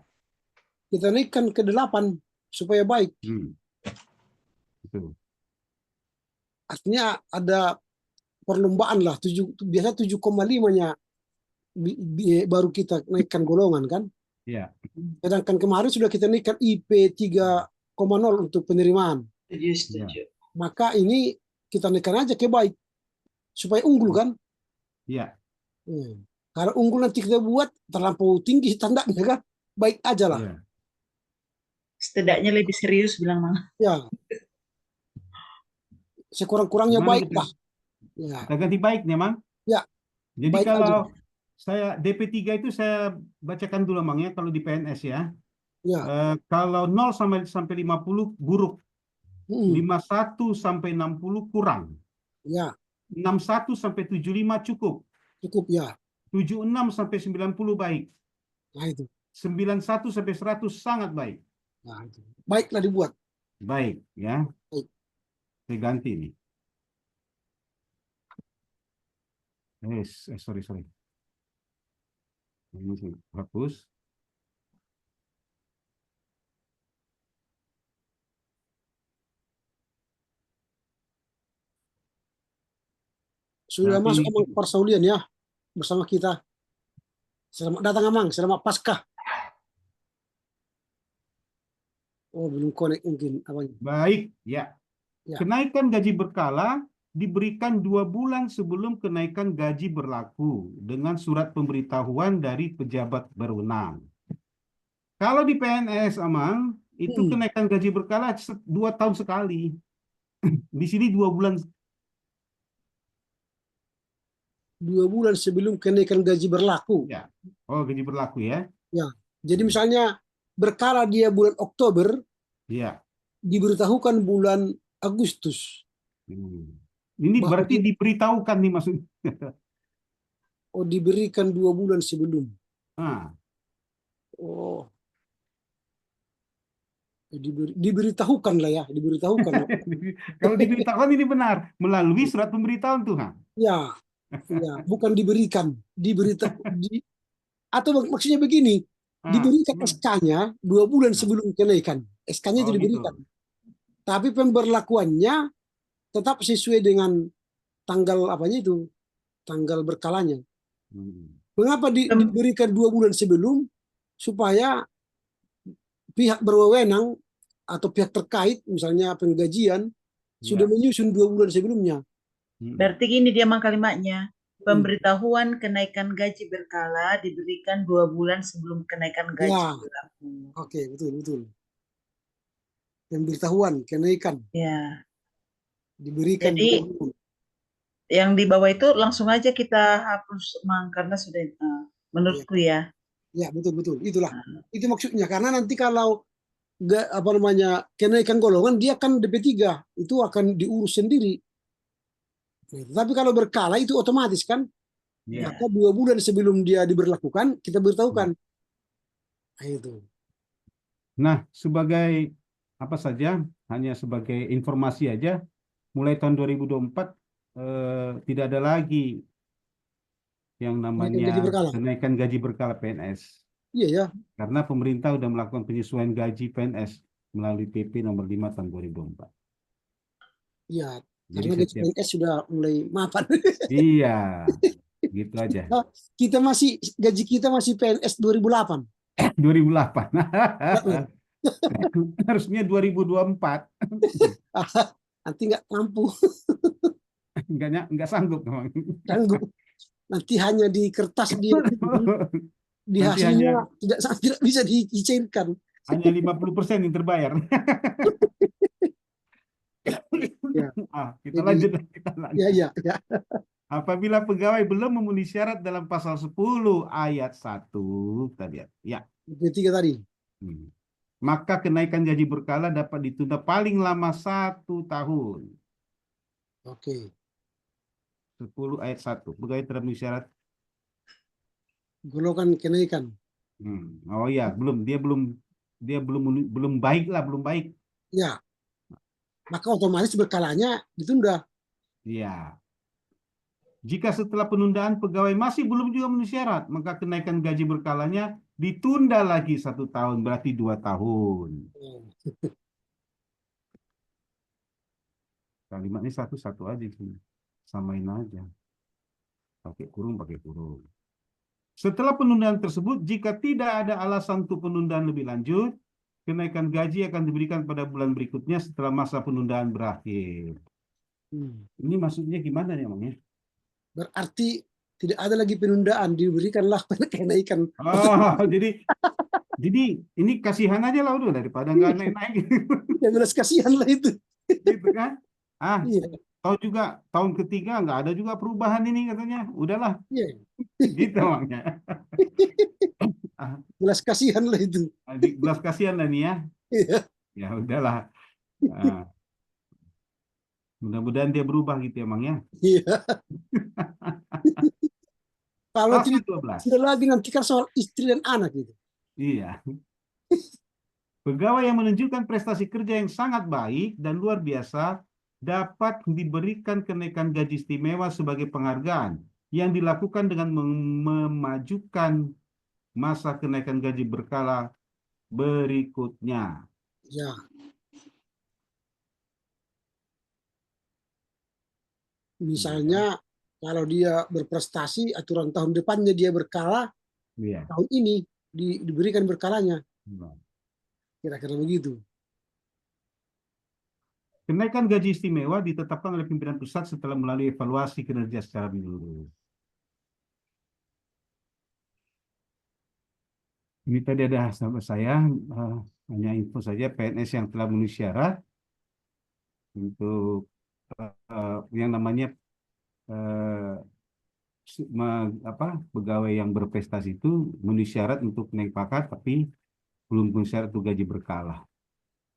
Kita naikkan ke 8 supaya baik. Itu. Artinya ada perlombaan lah. Biasa 7,5-nya baru kita naikkan golongan kan. Iya. Sedangkan kemarin sudah kita naikkan IP 3,0 untuk penerimaan. setuju. Maka ini kita naikkan aja ke baik supaya unggul kan. Iya. Kalau unggul nanti kita buat terlampau tinggi standarnya kan, baik aja lah. Iya. Setidaknya lebih serius bilang Mang. Ya. Sekurang-kurangnya Gimana baik kita? lah. Ya. Kita ganti baiknya, Mang. Ya. Jadi Baik kalau aja. saya DP3 itu saya bacakan dulu, Mang ya, kalau di PNS ya. Ya. Kalau 0 sampai 50 buruk. 51 sampai 60 kurang. Ya. 61 sampai 75 cukup. Cukup ya. 76 sampai 90 baik. Nah itu. 91 sampai 100 sangat baik. Nah itu. Baiklah dibuat. Baik ya. Baik. Saya ganti nih. Sorry. Ini saya hapus. Sudah Tapi masuk Amang Persaulian ya bersama kita. Selamat datang Amang, selamat Paskah. Oh belum connect mungkin apanya. baik ya. Ya. Kenaikan gaji berkala diberikan 2 bulan sebelum kenaikan gaji berlaku dengan surat pemberitahuan dari pejabat berwenang. Kalau di PNS, Amang, itu kenaikan gaji berkala 2 tahun sekali. Di sini 2 bulan. 2 bulan sebelum kenaikan gaji berlaku. Ya. Oh, gaji berlaku ya. Ya. Jadi misalnya berkala dia bulan Oktober, Ya. diberitahukan bulan Agustus. Ini berarti diberitahukan nih maksudnya. Oh, diberikan 2 bulan sebelum. Oh. Diberitahukan lah ya, diberitahukan. Kalau diberitahukan ini benar melalui surat pemberitahuan Tuhan. Ya, ya, bukan diberikan, atau maksudnya begini, diberikan SK-nya 2 bulan sebelum kenaikan. SK-nya itu diberikan. Gitu. Tapi pemberlakuannya tetap sesuai dengan tanggal apanya itu, tanggal berkalanya. Hmm. Mengapa diberikan 2 bulan sebelum, supaya pihak berwenang atau pihak terkait, misalnya penggajian, sudah Ya. menyusun 2 bulan sebelumnya. Hmm. Berarti gini dia kalimatnya. Pemberitahuan kenaikan gaji berkala diberikan 2 bulan sebelum kenaikan gaji Ya, berlaku. oke, betul. Pemberitahuan kenaikan Ya. diberikan Jadi 2 bulan. yang di bawah itu langsung aja kita hapus, Mang, karena sudah menurutku ya. Ya, betul. Itulah. Itu maksudnya. Karena nanti kalau kenaikan golongan, dia kan DP3, itu akan diurus sendiri. Tapi kalau berkala itu otomatis kan, Ya. maka 2 bulan sebelum dia diberlakukan, kita beritahukan. Nah, itu. Nah, sebagai apa saja, hanya sebagai informasi aja, mulai tahun 2024 tidak ada lagi yang Kenaikan gaji namanya berkala. kenaikan gaji berkala PNS. Iya ya. Karena pemerintah sudah melakukan penyesuaian gaji PNS melalui PP nomor 5 tahun 2024. Iya. Jadi Karena gaji setiap PNS sudah mulai mapan. iya, gitu aja. Gaji kita masih PNS 2008. 2008. Harusnya 2024. Nanti nggak mampu, Enggak sanggup memang. sanggup. Nanti hanya di kertas dia, di Nanti hasilnya tidak bisa dicairkan. hanya 50% yang terbayar. Ya. Kita Jadi, lanjut. ya. Apabila pegawai belum memenuhi syarat dalam pasal 10 ayat 1 kita lihat. Ya. Ketiga tadi. Maka kenaikan gaji berkala dapat ditunda paling lama 1 tahun. Oke. 10 ayat 1. Pegawai tidak memenuhi syarat. Golongan kenaikan. Oh ya, belum baik lah, belum baik. Ya. Maka otomatis berkalanya ditunda. Iya. Jika setelah penundaan pegawai masih belum juga memenuhi syarat, maka kenaikan gaji berkalanya ditunda lagi 1 tahun, berarti 2 tahun. Kalimatnya satu-satu aja sih, samain aja. Pakai kurung. Setelah penundaan tersebut, jika tidak ada alasan untuk penundaan lebih lanjut, kenaikan gaji akan diberikan pada bulan berikutnya setelah masa penundaan berakhir. Ini maksudnya gimana nih, Bang? Berarti tidak ada lagi penundaan, diberikanlah kenaikan. Oh, jadi ini kasihan aja lah udah daripada nggak naik-naik. Ya jelas kasihan lah itu. Gitu kan? Iya. Tahu juga tahun ketiga nggak ada juga perubahan ini katanya. Udahlah. Iya. Gitu Bangnya. Jelas kasihan lah itu. Belas kasihan lah nih ya. Iya. Ya udahlah. Mudah-mudahan dia berubah gitu ya, Bang ya. Iya. Kalau Pasal tidak 12. lagi nanti kan soal istri dan anak gitu. Iya. Pegawai yang menunjukkan prestasi kerja yang sangat baik dan luar biasa dapat diberikan kenaikan gaji istimewa sebagai penghargaan yang dilakukan dengan memajukan masa kenaikan gaji berkala berikutnya. Ya. Misalnya kalau dia berprestasi, aturan tahun depannya dia berkala, tahun ini diberikan berkalanya. Kira-kira begitu. Kenaikan gaji istimewa ditetapkan oleh pimpinan pusat setelah melalui evaluasi kinerja secara menyeluruh. Ini tadi ada sama saya, hanya info saja PNS yang telah memenuhi syarat untuk yang namanya pegawai yang berprestasi itu memenuhi syarat untuk naik pangkat tapi belum memenuhi syarat untuk gaji berkala.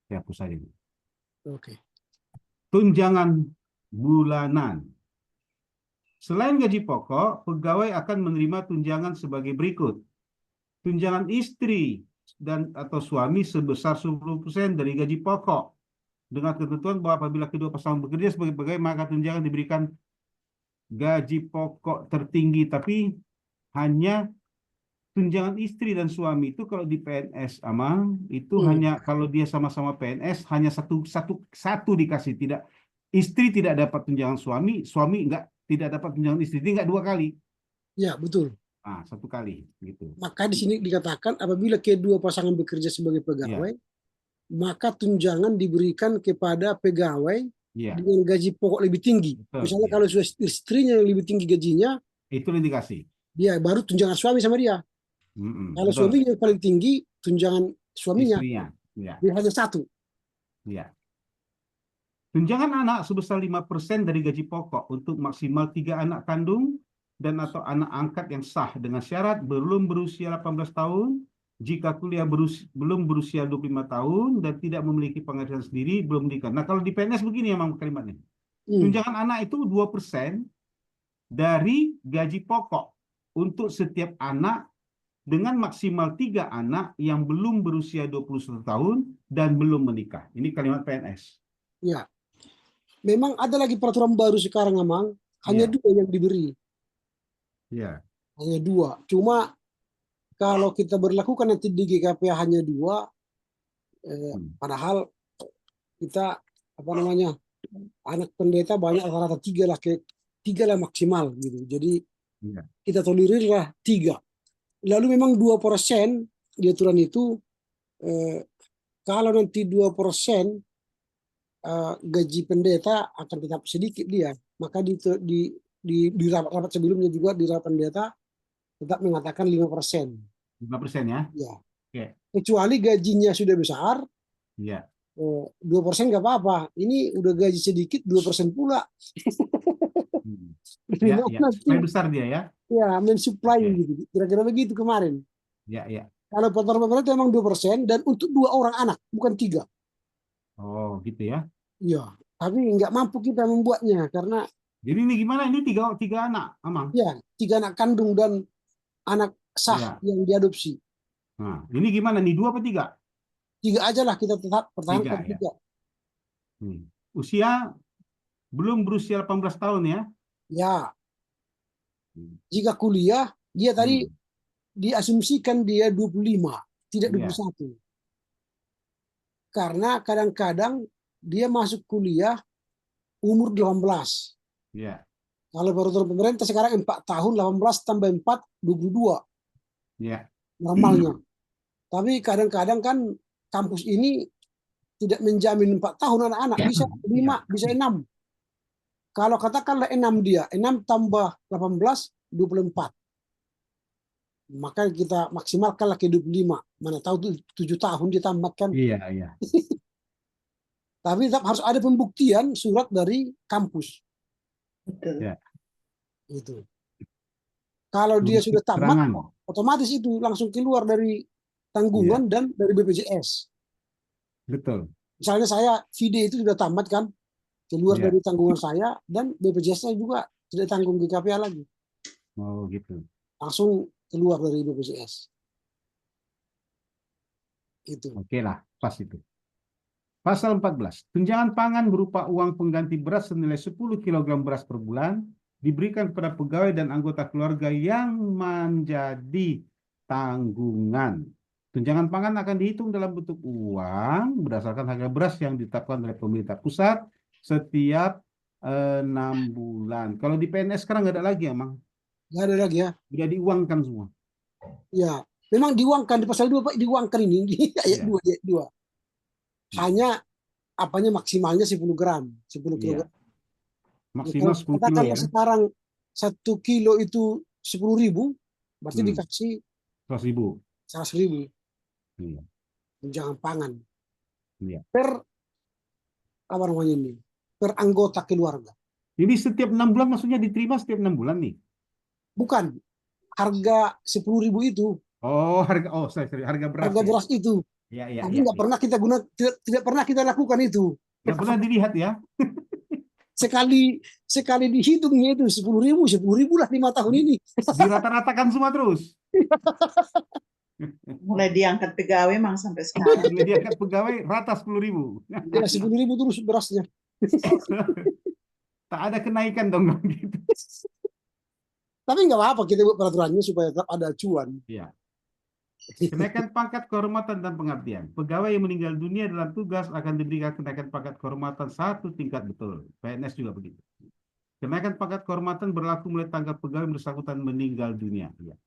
Ya, hapus saja. Oke. Tunjangan bulanan. Selain gaji pokok, pegawai akan menerima tunjangan sebagai berikut. Tunjangan istri dan atau suami sebesar 10% dari gaji pokok. Dengan ketentuan bahwa apabila kedua pasangan bekerja sebagai pegawai, maka tunjangan diberikan gaji pokok tertinggi, tapi hanya tunjangan istri dan suami itu kalau di PNS, Amang, itu hanya kalau dia sama-sama PNS hanya satu dikasih, Istri tidak dapat tunjangan suami, suami tidak dapat tunjangan istri, jadi nggak 2 kali. Ya, betul. Ah, 1 kali gitu. Maka di sini dikatakan apabila kedua pasangan bekerja sebagai pegawai, maka tunjangan diberikan kepada pegawai Iya, dengan gaji pokok lebih tinggi. betul. Misalnya Iya. kalau sudah istrinya yang lebih tinggi gajinya, Itu yang dikasih. dia baru tunjangan suami sama dia. Kalau Betul. suaminya yang paling tinggi, tunjangan suaminya Istrinya. Iya, dia hanya 1. iya. Tunjangan anak sebesar 5% dari gaji pokok untuk maksimal 3 anak kandung dan atau anak angkat yang sah dengan syarat belum berusia 18 tahun, jika kuliah belum berusia 25 tahun dan tidak memiliki penghasilan sendiri belum menikah. Nah, kalau di PNS begini emang kalimatnya. Tunjangan anak itu 2% dari gaji pokok untuk setiap anak dengan maksimal 3 anak yang belum berusia 21 tahun dan belum menikah. Ini kalimat PNS. Ya. Memang ada lagi peraturan baru sekarang, Amang. Hanya Iya. 2 yang diberi. Iya. Hanya 2. Cuma kalau kita berlakukan nanti di GKP hanya 2, padahal kita anak pendeta banyak rata-rata 3 lah, 3 lah maksimal gitu. Jadi Iya. kita tolerirlah 3. Lalu memang 2% di aturan itu, kalau nanti 2% gaji pendeta akan tetap sedikit dia. Maka di rapat-rapat sebelumnya juga di rapat pendeta tetap mengatakan 5%. 5% ya? Ya. Oke. Kecuali gajinya sudah besar, Iya. 2% nggak apa-apa. Ini udah gaji sedikit, 2% pula. Ya, ya. Supaya besar dia ya. Ya, mensuplai Oke. gitu. Kira-kira begitu kemarin. Ya, ya. Kalau peraturan pemerintah memang 2% dan untuk 2 orang anak, bukan 3. Oh, gitu ya. Iya, tapi nggak mampu kita membuatnya karena Jadi ini gimana? Ini tiga anak, Amang. ya 3 anak kandung dan anak sah Ya. yang diadopsi. Nah, ini gimana nih? 2 apa 3? 3 aja lah kita tetap pertahankan 3 ya. 3. Usia belum berusia 18 tahun ya. Ya, jika kuliah dia tadi diasumsikan dia 25, tidak 21. Karena kadang-kadang dia masuk kuliah umur 18. Ya. Kalau peraturan pemerintah sekarang 4 tahun, 18 tambah 4, 22 Ya. normalnya. Tapi kadang-kadang kan kampus ini tidak menjamin 4 tahun anak-anak, bisa 5, bisa 6. Kalau katakanlah 6 dia, 6 tambah 18, 24. Maka kita maksimalkanlah ke 25. Mana tahu 7 tahun ditambahkan. Iya, iya. Tapi tetap harus ada pembuktian surat dari kampus. Betul. Ya. Itu. Kalau dia sudah tamat, Keterangan. otomatis itu langsung keluar dari tanggungan dan dari BPJS. Betul. Misalnya saya VD itu sudah tamat kan, keluar dari tanggungan saya dan BPJS-nya juga tidak tanggung GKPA lagi. Oh, gitu. Langsung keluar dari BPJS. Itu. Oke lah, pas itu. Pasal 14. Tunjangan pangan berupa uang pengganti beras senilai 10 kg beras per bulan diberikan kepada pegawai dan anggota keluarga yang menjadi tanggungan. Tunjangan pangan akan dihitung dalam bentuk uang berdasarkan harga beras yang ditetapkan oleh pemerintah pusat setiap 6 bulan. Kalau di PNS sekarang nggak ada lagi, Emang? Nggak ada lagi ya. Udah diuangkan semua. Ya, memang diuangkan di pasal 2 Pak, diuangkan ini di ayat 2 ayat 2. Hanya apanya maksimalnya 10 gram, 10 kg. Maksimal 10 kilo Katakanlah ya. sekarang 1 kilo itu 10.000, berarti dikasih 100.000. 100.000. Iya. Tunjangan pangan. Iya. Per apa namanya ini? Per anggota keluarga. Ini setiap 6 bulan maksudnya diterima setiap 6 bulan nih? Bukan. Harga 10.000 itu. Oh, sorry, harga beras. Harga beras itu. Ya, Tapi nggak pernah kita tidak pernah kita lakukan itu. Nggak pernah dilihat ya. Sekali dihitungnya itu 10.000 lah 5 tahun ini. Dirata-ratakan semua terus. Mulai diangkat pegawai memang sampai sekarang. Mulai diangkat pegawai rata 10.000. Ya 10.000 terus berasnya. Tak ada kenaikan dong gitu. Tapi nggak apa-apa kita buat peraturannya supaya tetap ada acuan. Iya. Kenaikan pangkat kehormatan dan pengabdian. Pegawai yang meninggal dunia dalam tugas akan diberikan kenaikan pangkat kehormatan 1 tingkat, betul. PNS juga begitu. Kenaikan pangkat kehormatan berlaku mulai tanggal pegawai yang bersangkutan meninggal dunia. Ya.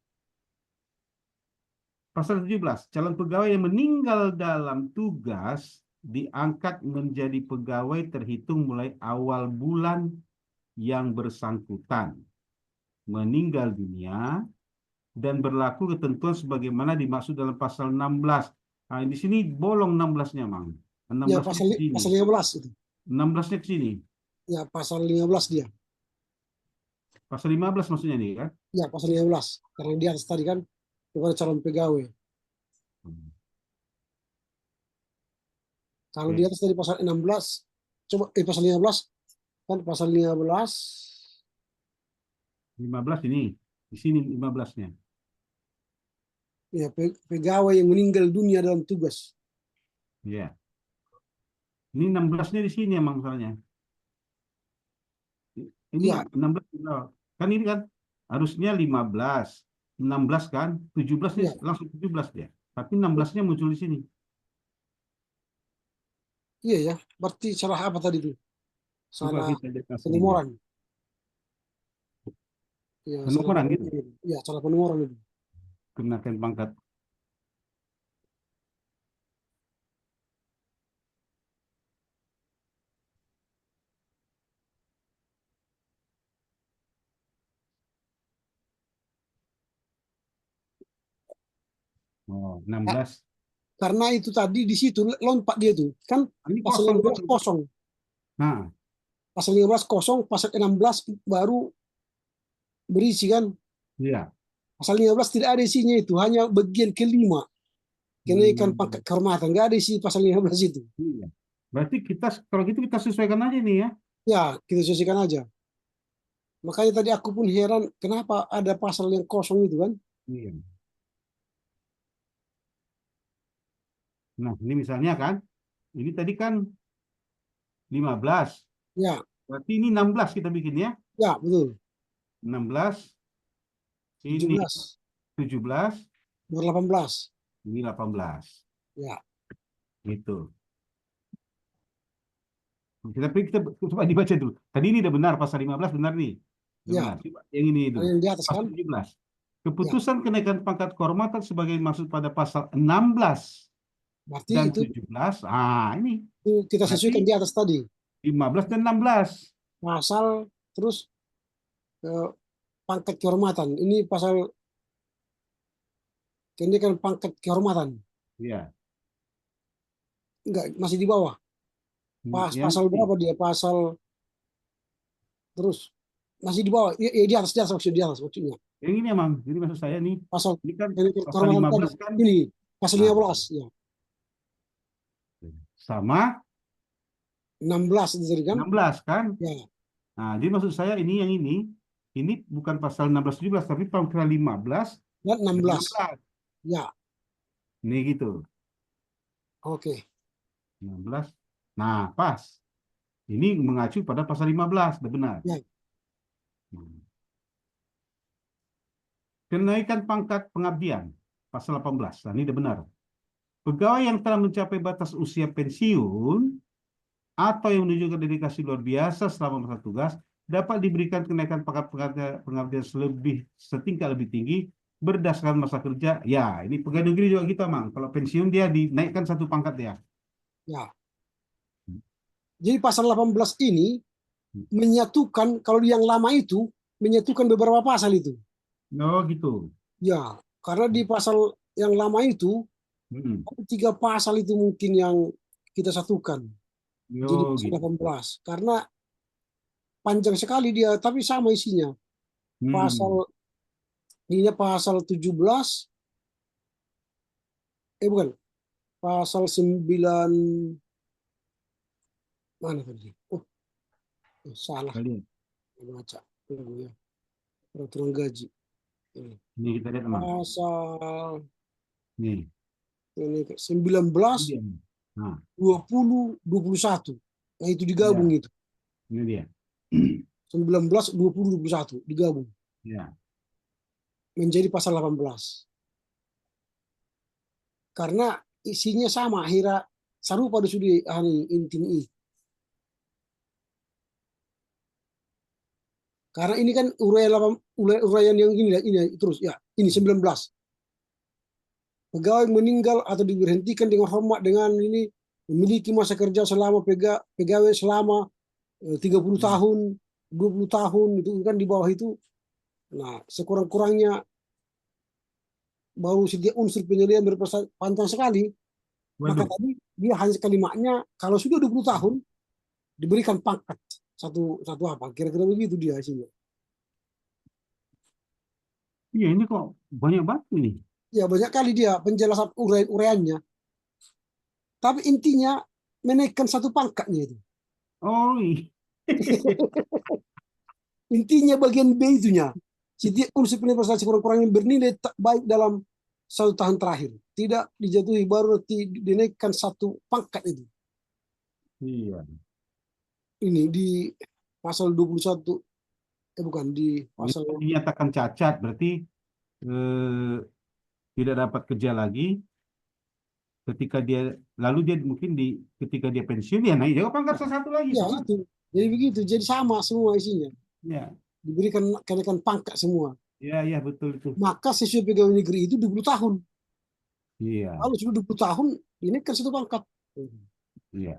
Pasal 17, calon pegawai yang meninggal dalam tugas diangkat menjadi pegawai terhitung mulai awal bulan yang bersangkutan meninggal dunia dan berlaku ketentuan sebagaimana dimaksud dalam pasal 16. Nah, di sini bolong 16-nya, Mang. 16 Ya, pasal 15 itu. 16-nya ke sini. Ya, pasal 15 dia. Pasal 15 maksudnya nih kan? Ya, pasal 15. Karena di atas tadi kan bukan calon pegawai. Kalau di atas tadi pasal 16, coba pasal 15 kan pasal 15 ini. Di sini 15-nya. ya pegawai yang meninggal dunia dalam tugas. Ya. Ini 16-nya di sini emang misalnya. Ini Ya. 16 kan ini kan harusnya 15, 16 kan, 17 Ya. langsung 17 dia. Tapi 16-nya muncul di sini. Iya ya, berarti salah apa tadi itu? Coba Salah kita lihat aslinya. penomoran. Ya, Penomoran gitu. Ya, salah penomoran itu. Kenakan pangkat. Oh, 16. Karena itu tadi di situ lompat dia tuh. Kan Ini pasal 15 kosong. Nah, Pasal 15 kosong, pasal 16 baru berisi kan. iya. Pasal 15 tidak ada isinya itu, hanya bagian kelima. Kenaikan pangkat kehormatan, nggak ada isi pasal 15 itu. Iya. Berarti kita kalau gitu kita sesuaikan aja nih ya. Ya, kita sesuaikan aja. Makanya tadi aku pun heran, kenapa ada pasal yang kosong itu kan? Iya. Nah, ini misalnya kan, ini tadi kan 15. Ya, Berarti ini 16 kita bikin ya. ya betul. 16, ini 17, 17, 18. ini 18. Ya, Gitu. Kita coba dibaca dulu. Tadi ini udah benar, pasal 15 benar nih. Udah ya. benar. Coba yang ini itu. Yang di atas Pasal kan? 17. Keputusan kenaikan pangkat kehormatan sebagai maksud pada pasal 16 Berarti dan itu 17. Ah, ini. kita sesuaikan Berarti di atas tadi. 15 dan 16. Pasal terus pangkat kehormatan. Ini pasal kenaikan pangkat kehormatan. Iya. Enggak, masih di bawah. Pasal ini. berapa dia? Pasal terus masih di bawah. Ya, di atas maksudnya. Yang ini emang, jadi maksud saya nih. Pasal Ini kan kenaikan pasal kehormatan 15 tadi. kan. Ini pasal Nah. 15 ya. Sama 16 itu tadi kan? 16 kan? Ya. Nah, jadi maksud saya ini yang ini bukan pasal 16 17 tapi pasal 15 Dan 16. 16. Ya, Ini gitu. oke. 16. Nah, pas. Ini mengacu pada pasal 15, udah benar. Ya. Kenaikan pangkat pengabdian, pasal 18. Nah, ini udah benar. Pegawai yang telah mencapai batas usia pensiun atau yang menunjukkan dedikasi luar biasa selama masa tugas dapat diberikan kenaikan pangkat pengabdian setingkat lebih tinggi berdasarkan masa kerja. Ya, ini pegawai negeri juga kita, Mang. Kalau pensiun dia dinaikkan 1 pangkat ya. Ya. Jadi pasal 18 ini menyatukan, kalau yang lama itu menyatukan beberapa pasal itu. Oh, gitu. Ya, karena di pasal yang lama itu 3 pasal itu mungkin yang kita satukan. Jadi pasal gitu. 18 karena panjang sekali dia, tapi sama isinya. Pasal ini pasal 17 bukan. Pasal 9 mana tadi? Oh, salah. Baca. Tunggu ya. Peraturan gaji. Ini kita lihat, Mang. Pasal Nih. ini 19, Nah. 20, 21. Nah, itu digabung Ya. itu. Ini dia. 19, 20, 21 digabung. Ya. Menjadi pasal 18. karena isinya sama, akhirnya serupa di sudi inti. Karena ini kan uraian yang ini terus ya, ini 19. Pegawai meninggal atau diberhentikan dengan hormat dengan ini memiliki masa kerja selama pegawai selama 30 tahun, 20 tahun itu kan di bawah itu. Nah, sekurang-kurangnya baru setiap unsur penilaian panjang sekali. Maka Waduh. tadi dia hanya kalimatnya kalau sudah 20 tahun diberikan pangkat satu apa kira-kira begitu dia hasilnya. Iya, ini kok banyak banget ini. Ya banyak kali dia penjelasan uraiannya. Tapi intinya menaikkan satu pangkatnya itu. Oh, iya. Intinya bagian B itunya. Setiap unsur penilaian prestasi kurang-kurangnya bernilai tak baik dalam 1 tahun terakhir. Tidak dijatuhi baru dinaikkan satu pangkat itu. Iya. Ini di pasal 21. Bukan di pasal. Dinyatakan cacat berarti tidak dapat kerja lagi. Ketika dia mungkin ketika dia pensiun dia naik juga pangkat satu lagi. Ya Sama. itu. Jadi begitu. Jadi sama semua isinya. Ya. Diberikan kenaikan pangkat semua. Ya, betul itu. Maka sesuai pegawai negeri itu 20 tahun. Iya. Kalau sudah 20 tahun, dinaikkan satu pangkat. Iya.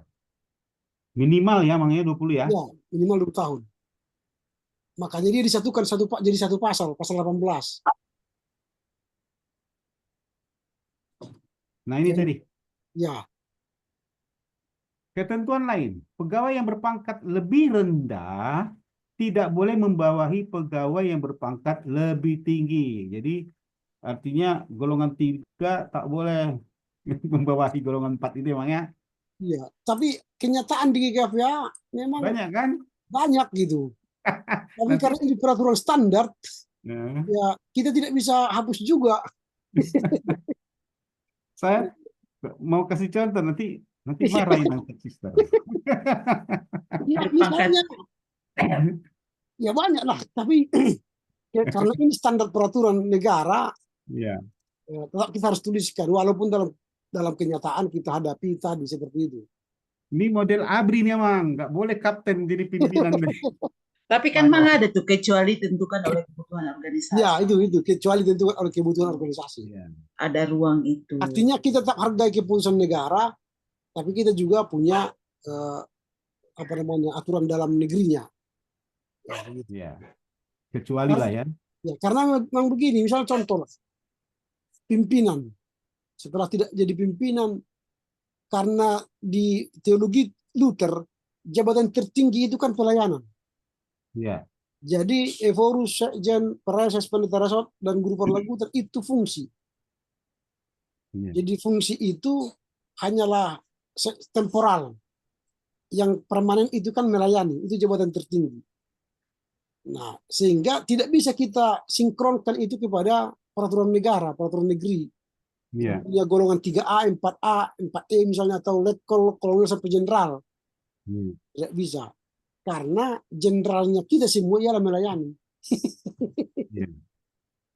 Minimal ya, makanya 20 ya. Ya, minimal 20 tahun. Makanya dia disatukan jadi satu pasal 18. Nah, ini tadi. Ya, Ketentuan lain, pegawai yang berpangkat lebih rendah tidak boleh membawahi pegawai yang berpangkat lebih tinggi. Jadi artinya golongan 3 tak boleh membawahi golongan 4 itu emangnya. iya. Tapi kenyataan di GKPA memang Banyak kan? banyak gitu. Tapi Nanti- karena ini peraturan standar, Nah, ya kita tidak bisa hapus juga. saya mau kasih contoh nanti marahin nanti sister. Ya, Berpangkat. misalnya, ya banyak lah. Tapi ya, karena ini standar peraturan negara, Iya. ya, tetap kita harus tuliskan. Walaupun dalam kenyataan kita hadapi tadi seperti itu. Ini model ABRI nih emang, nggak boleh kapten jadi pimpinan. Tapi kan memang ada tuh kecuali tentukan oleh kebutuhan organisasi. Ya, itu kecuali tentu oleh kebutuhan organisasi. Iya. Ada ruang itu. Artinya kita tak hargai keputusan negara, tapi kita juga punya aturan dalam negerinya. Ya, begitu. Iya. Kecuali lah ya. Ya, karena memang begini, misalnya contoh pimpinan setelah tidak jadi pimpinan karena di teologi Luther jabatan tertinggi itu kan pelayanan. Iya. Jadi evorus, sekjen, pereses, pendeta resort dan guru perlagutan itu fungsi. Iya. Jadi fungsi itu hanyalah temporal. Yang permanen itu kan melayani, itu jabatan tertinggi. Nah, sehingga tidak bisa kita sinkronkan itu kepada peraturan negara, peraturan negeri. Iya. Ya golongan 3A, 4A, 4E misalnya atau letkol kolonel sampai jenderal. Tidak bisa. Karena jenderalnya kita semua ialah melayani. Iya.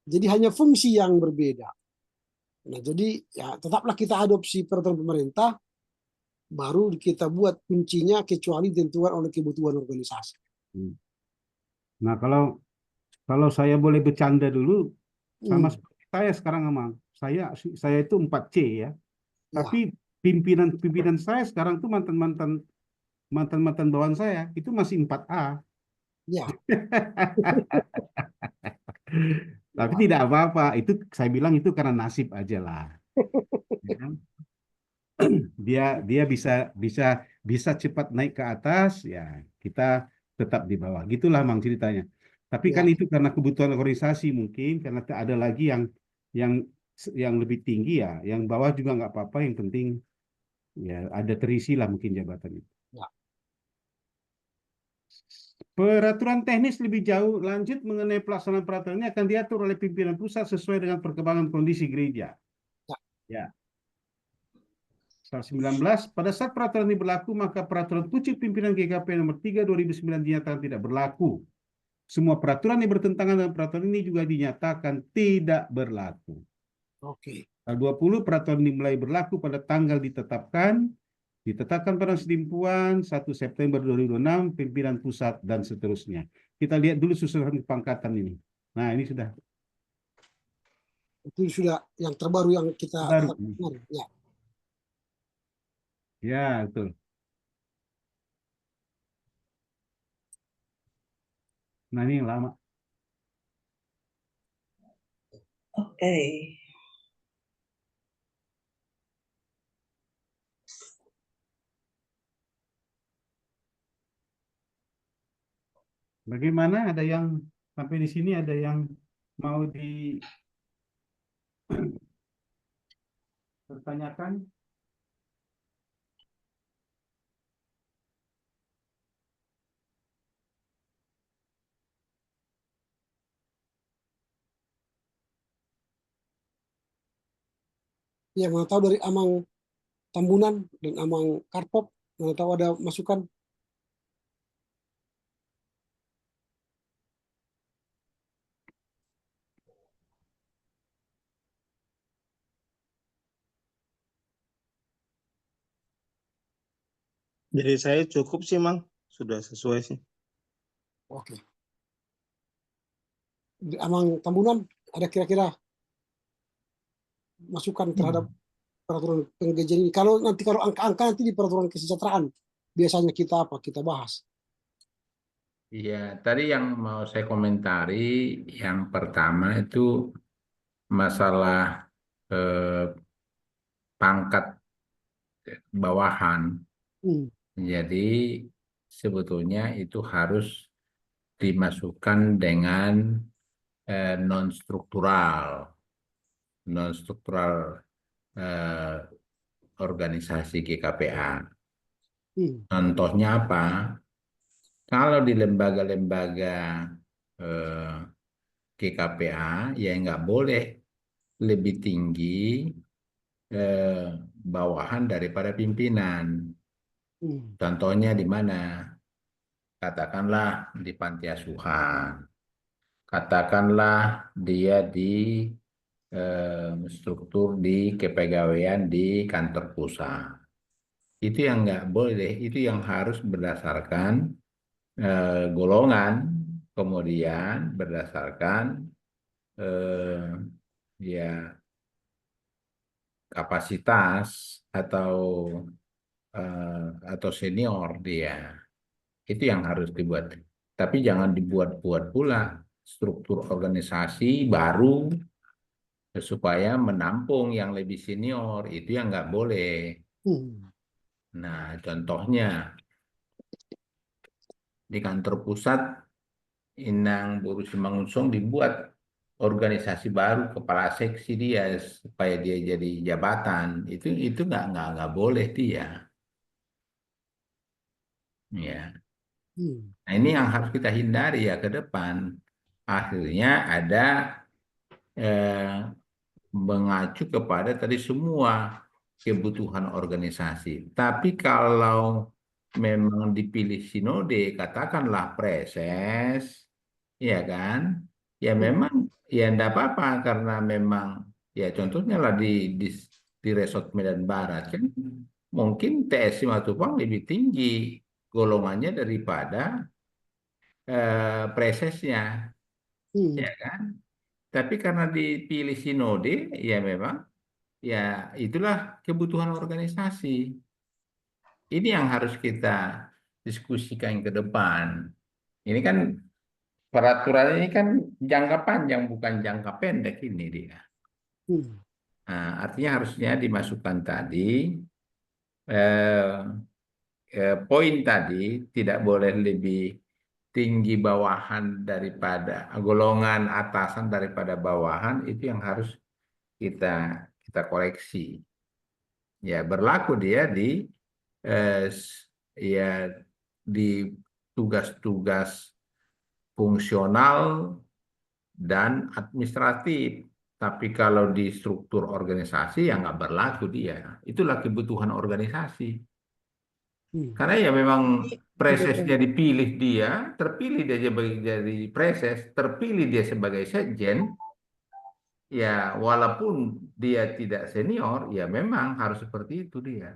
Jadi hanya fungsi yang berbeda. Nah, jadi ya tetaplah kita adopsi peraturan pemerintah, baru kita buat kuncinya kecuali ditentukan oleh kebutuhan organisasi. Nah, kalau saya boleh bercanda dulu, sama Hmm. seperti saya sekarang emang. Saya itu 4C ya. Ya. Tapi pimpinan saya sekarang tuh mantan bawahan saya itu masih 4A. Ya. Tapi tidak apa-apa. Itu saya bilang itu karena nasib aja lah. Dia bisa cepat naik ke atas, ya kita tetap di bawah. Gitulah mang ceritanya. Tapi kan Ya. itu karena kebutuhan organisasi mungkin, karena ada lagi yang lebih tinggi ya, yang bawah juga nggak apa-apa. Yang penting ya ada terisi lah mungkin jabatan itu. Ya. Peraturan teknis lebih jauh lanjut mengenai pelaksanaan peraturan ini akan diatur oleh pimpinan pusat sesuai dengan perkembangan kondisi gereja. Ya. Pasal 19, pada saat peraturan ini berlaku, maka peraturan pucuk pimpinan GKP nomor 3 2009 dinyatakan tidak berlaku. Semua peraturan yang bertentangan dengan peraturan ini juga dinyatakan tidak berlaku. Oke. Tanggal 20 peraturan dimulai berlaku pada tanggal ditetapkan pada Sedimpuan 1 September 2026, pimpinan pusat dan seterusnya. Kita lihat dulu susunan pangkatan ini. Nah, ini sudah Itu sudah yang terbaru yang kita baru. tetapkan. Ya. Ya, betul. Nah, ini yang lama. Oke. Bagaimana? Ada yang sampai di sini ada yang mau dipertanyakan? Ya, mana tahu dari Amang Tambunan dan Amang Karpop, mana tahu ada masukan. Jadi saya cukup sih, Mang. Sudah sesuai sih. Oke. Di Amang Tambunan ada kira-kira masukan terhadap peraturan penggajian ini. Kalau angka-angka nanti di peraturan kesejahteraan, biasanya kita apa? Kita bahas. Iya, tadi yang mau saya komentari, yang pertama itu masalah pangkat bawahan. Jadi sebetulnya itu harus dimasukkan dengan non-struktural organisasi GKPA. Contohnya apa? Kalau di lembaga-lembaga GKPA ya nggak boleh lebih tinggi bawahan daripada pimpinan. Contohnya di mana? Katakanlah di panti asuhan, katakanlah dia di struktur di kepegawaian di kantor pusat. Itu yang nggak boleh, itu yang harus berdasarkan golongan, kemudian berdasarkan ya kapasitas atau senior dia. Itu yang harus dibuat. Tapi jangan dibuat-buat pula struktur organisasi baru supaya menampung yang lebih senior. Itu yang nggak boleh. Nah, contohnya di kantor pusat Inang Boru Simangunsong dibuat organisasi baru, kepala seksi dia supaya dia jadi jabatan. Itu nggak boleh dia. Ya. Nah, ini yang harus kita hindari ya ke depan. Akhirnya ada mengacu kepada tadi semua kebutuhan organisasi. Tapi kalau memang dipilih sinode, katakanlah preses, ya kan? Ya memang ya enggak apa-apa karena memang ya contohnya lah di Resort Medan Barat kan mungkin TS Simatupang lebih tinggi golongannya daripada presesnya, ya kan? Tapi karena dipilih sinode, ya memang ya itulah kebutuhan organisasi. Ini yang harus kita diskusikan ke depan. Ini kan peraturan ini kan jangka panjang bukan jangka pendek ini dia. Nah, artinya harusnya dimasukkan tadi poin tadi tidak boleh lebih tinggi bawahan daripada golongan atasan daripada bawahan, itu yang harus kita koreksi. Ya berlaku dia ya di tugas-tugas fungsional dan administratif. Tapi kalau di struktur organisasi ya nggak berlaku dia. Itulah kebutuhan organisasi. Karena ya memang presesnya dipilih terpilih dia jadi preses, terpilih dia sebagai sekjen, ya walaupun dia tidak senior, ya memang harus seperti itu dia.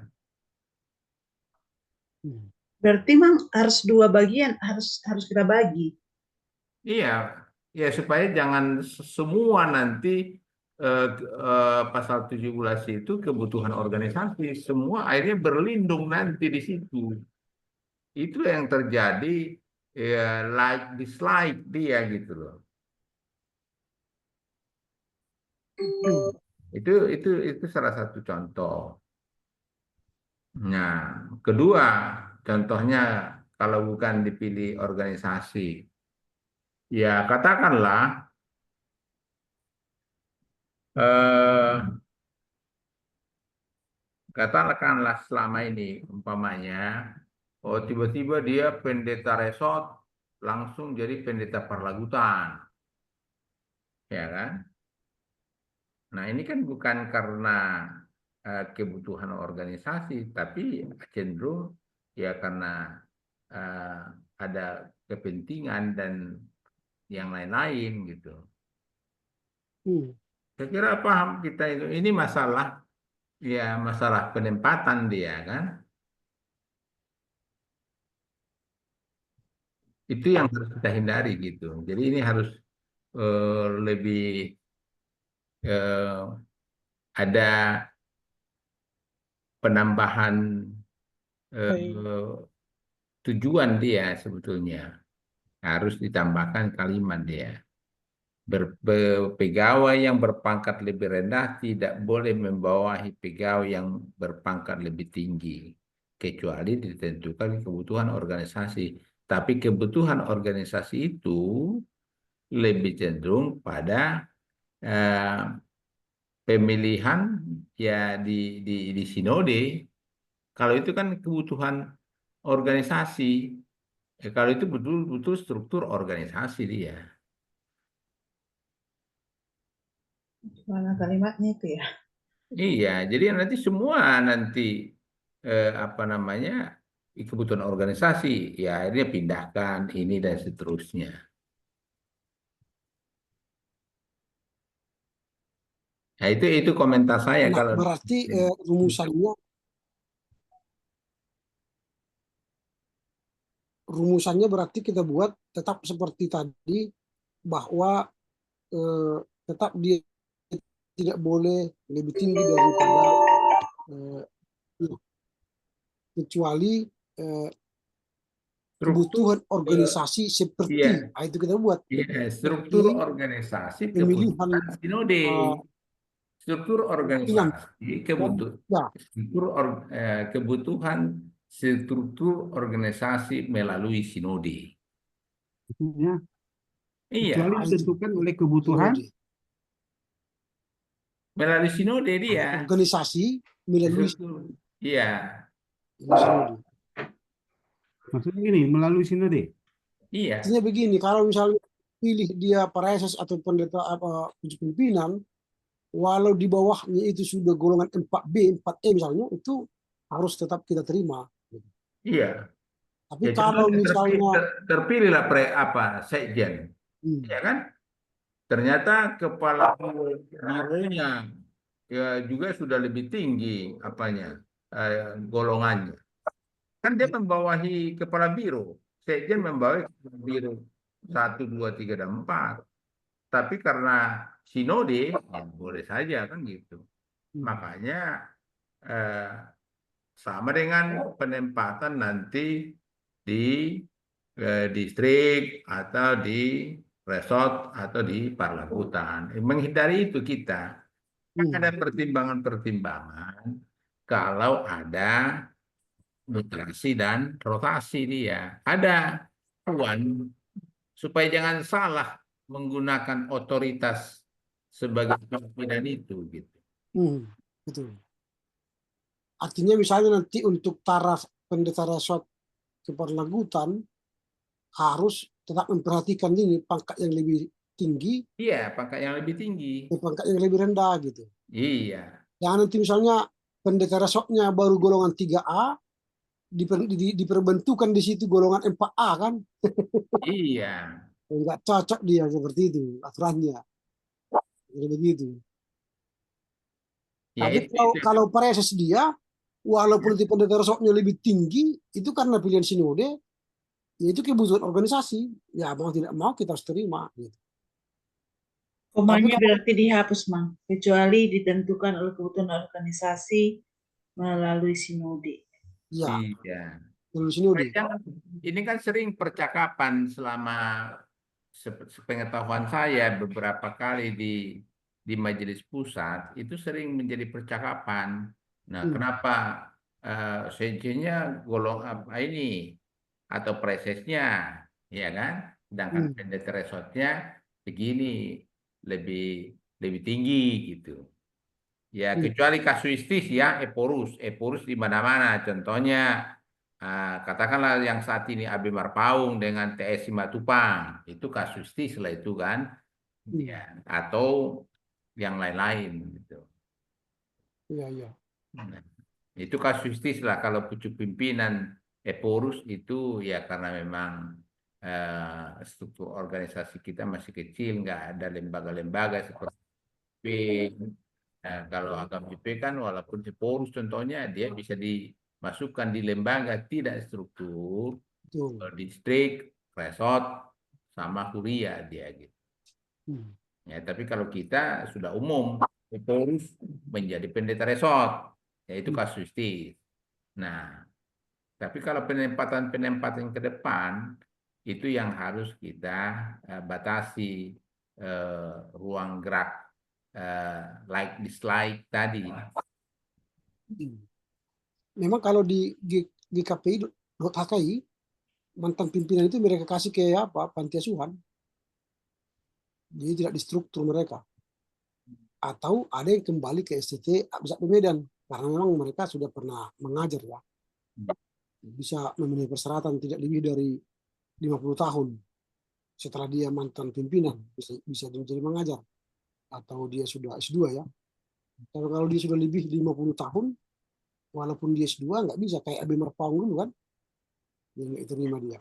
Berarti Mang harus dua bagian, harus kita bagi. Iya, ya supaya jangan semua nanti pasal 17 itu kebutuhan organisasi, semua akhirnya berlindung nanti di situ. Itu yang terjadi, ya like dislike dia gitu loh. Itu salah satu contoh. Nah, kedua contohnya kalau bukan dipilih organisasi, ya katakanlah selama ini umpamanya, oh tiba-tiba dia pendeta resort langsung jadi pendeta Parlagutan, ya kan? Nah ini kan bukan karena kebutuhan organisasi, tapi cenderung ya karena ada kepentingan dan yang lain-lain gitu. Saya kira paham kita itu. Ini masalah ya masalah penempatan dia kan. Itu yang harus kita hindari gitu. Jadi ini harus lebih ada penambahan tujuan dia sebetulnya. Harus ditambahkan kalimat dia. Pegawai yang berpangkat lebih rendah tidak boleh membawahi pegawai yang berpangkat lebih tinggi, kecuali ditentukan kebutuhan organisasi. Tapi kebutuhan organisasi itu lebih cenderung pada pemilihan ya di sinode. Kalau itu kan kebutuhan organisasi, kalau itu betul-betul struktur organisasi dia. Mana kalimatnya itu ya? Iya, jadi nanti semua nanti apa namanya kebutuhan organisasi, ya akhirnya pindahkan ini dan seterusnya. Nah itu komentar saya Nah, kalau berarti rumusannya berarti kita buat tetap seperti tadi, bahwa tetap dia tidak boleh lebih tinggi daripada kecuali kebutuhan organisasi seperti itu kita buat. Struktur organisasi kebutuhan sinode. Struktur organisasi struktur organisasi melalui sinode. Kecuali ditentukan oleh kebutuhan melalui sinode dia. Organisasi melalui Maksudnya gini, melalui sinode. Iya. Artinya begini, kalau misalnya pilih dia pareses atau pendeta pimpinan, walau di bawahnya itu sudah golongan 4B, 4E misalnya, itu harus tetap kita terima. Iya. Tapi ya, kalau misalnya terpilihlah sekjen, ya kan? Ternyata kepala bironya ya juga sudah lebih tinggi golongannya. Kan dia membawahi kepala biro, sekjen membawahi biro 1, 2, 3, dan 4. Tapi karena sinode, ya boleh saja kan gitu. Makanya sama dengan penempatan nanti di distrik atau di resort atau di Parlagutan. Menghindari itu kita. Ada pertimbangan-pertimbangan kalau ada migrasi dan rotasi dia. Ada supaya jangan salah menggunakan otoritas sebagai pimpinan itu gitu. Betul. Artinya misalnya nanti untuk taraf pendeta resort ke Parlagutan harus tetap memperhatikan ini pangkat yang lebih tinggi. Iya, pangkat yang lebih tinggi. Pangkat yang lebih rendah gitu. Iya. Jangan nanti misalnya pendeta resortnya baru golongan 3A, diperbentukan di situ golongan 4A kan? Iya. Enggak cocok dia seperti itu aturannya. Jadi begitu. Ya Tapi itu, kalau preses dia, walaupun nanti pendeta resoknya lebih tinggi, itu karena pilihan sinode, ya itu kebutuhan organisasi. Ya mau tidak mau kita harus terima. Gitu. Tapi Komanya kalau berarti dihapus, Mang, kecuali ditentukan oleh kebutuhan organisasi melalui sinode. ya iya. melalui sinode. Ini kan sering percakapan selama sepengetahuan saya beberapa kali di majelis pusat itu sering menjadi percakapan. Nah, kenapa sekjennya golong apa ini atau presesnya, ya kan? Sedangkan pendeta resotnya begini lebih lebih tinggi gitu. Ya, kecuali kasuistis ya, Eporus di mana-mana. Contohnya, katakanlah yang saat ini AB Marpaung dengan TS Simatupang, itu kasuistis lah itu kan, ya. Atau yang lain-lain gitu. Iya, iya. Nah, itu kasuistis lah kalau pucuk pimpinan Eporus itu ya karena memang struktur organisasi kita masih kecil, nggak ada lembaga-lembaga seperti PIN. Nah, kalau agam JP kan walaupun Eporus contohnya dia bisa dimasukkan di lembaga tidak struktur, Betul. distrik, resort, sama kuliah dia gitu. Ya, tapi kalau kita sudah umum, Eporus menjadi pendeta resort, yaitu kasuistis. Nah, tapi kalau penempatan-penempatan ke depan itu yang harus kita batasi ruang gerak like dislike tadi. Memang kalau di GKPI.HKI mantan pimpinan itu mereka kasih ke apa panti asuhan, jadi tidak distruktur mereka. Atau ada yang kembali ke STT bisa Medan karena memang mereka sudah pernah mengajar ya, bisa memenuhi persyaratan tidak lebih dari 50 tahun setelah dia mantan pimpinan bisa menjadi mengajar, atau dia sudah S2 ya. Tapi kalau dia sudah lebih 50 tahun, walaupun dia S2 nggak bisa kayak AB Marpaung dulu kan, dia nggak terima dia.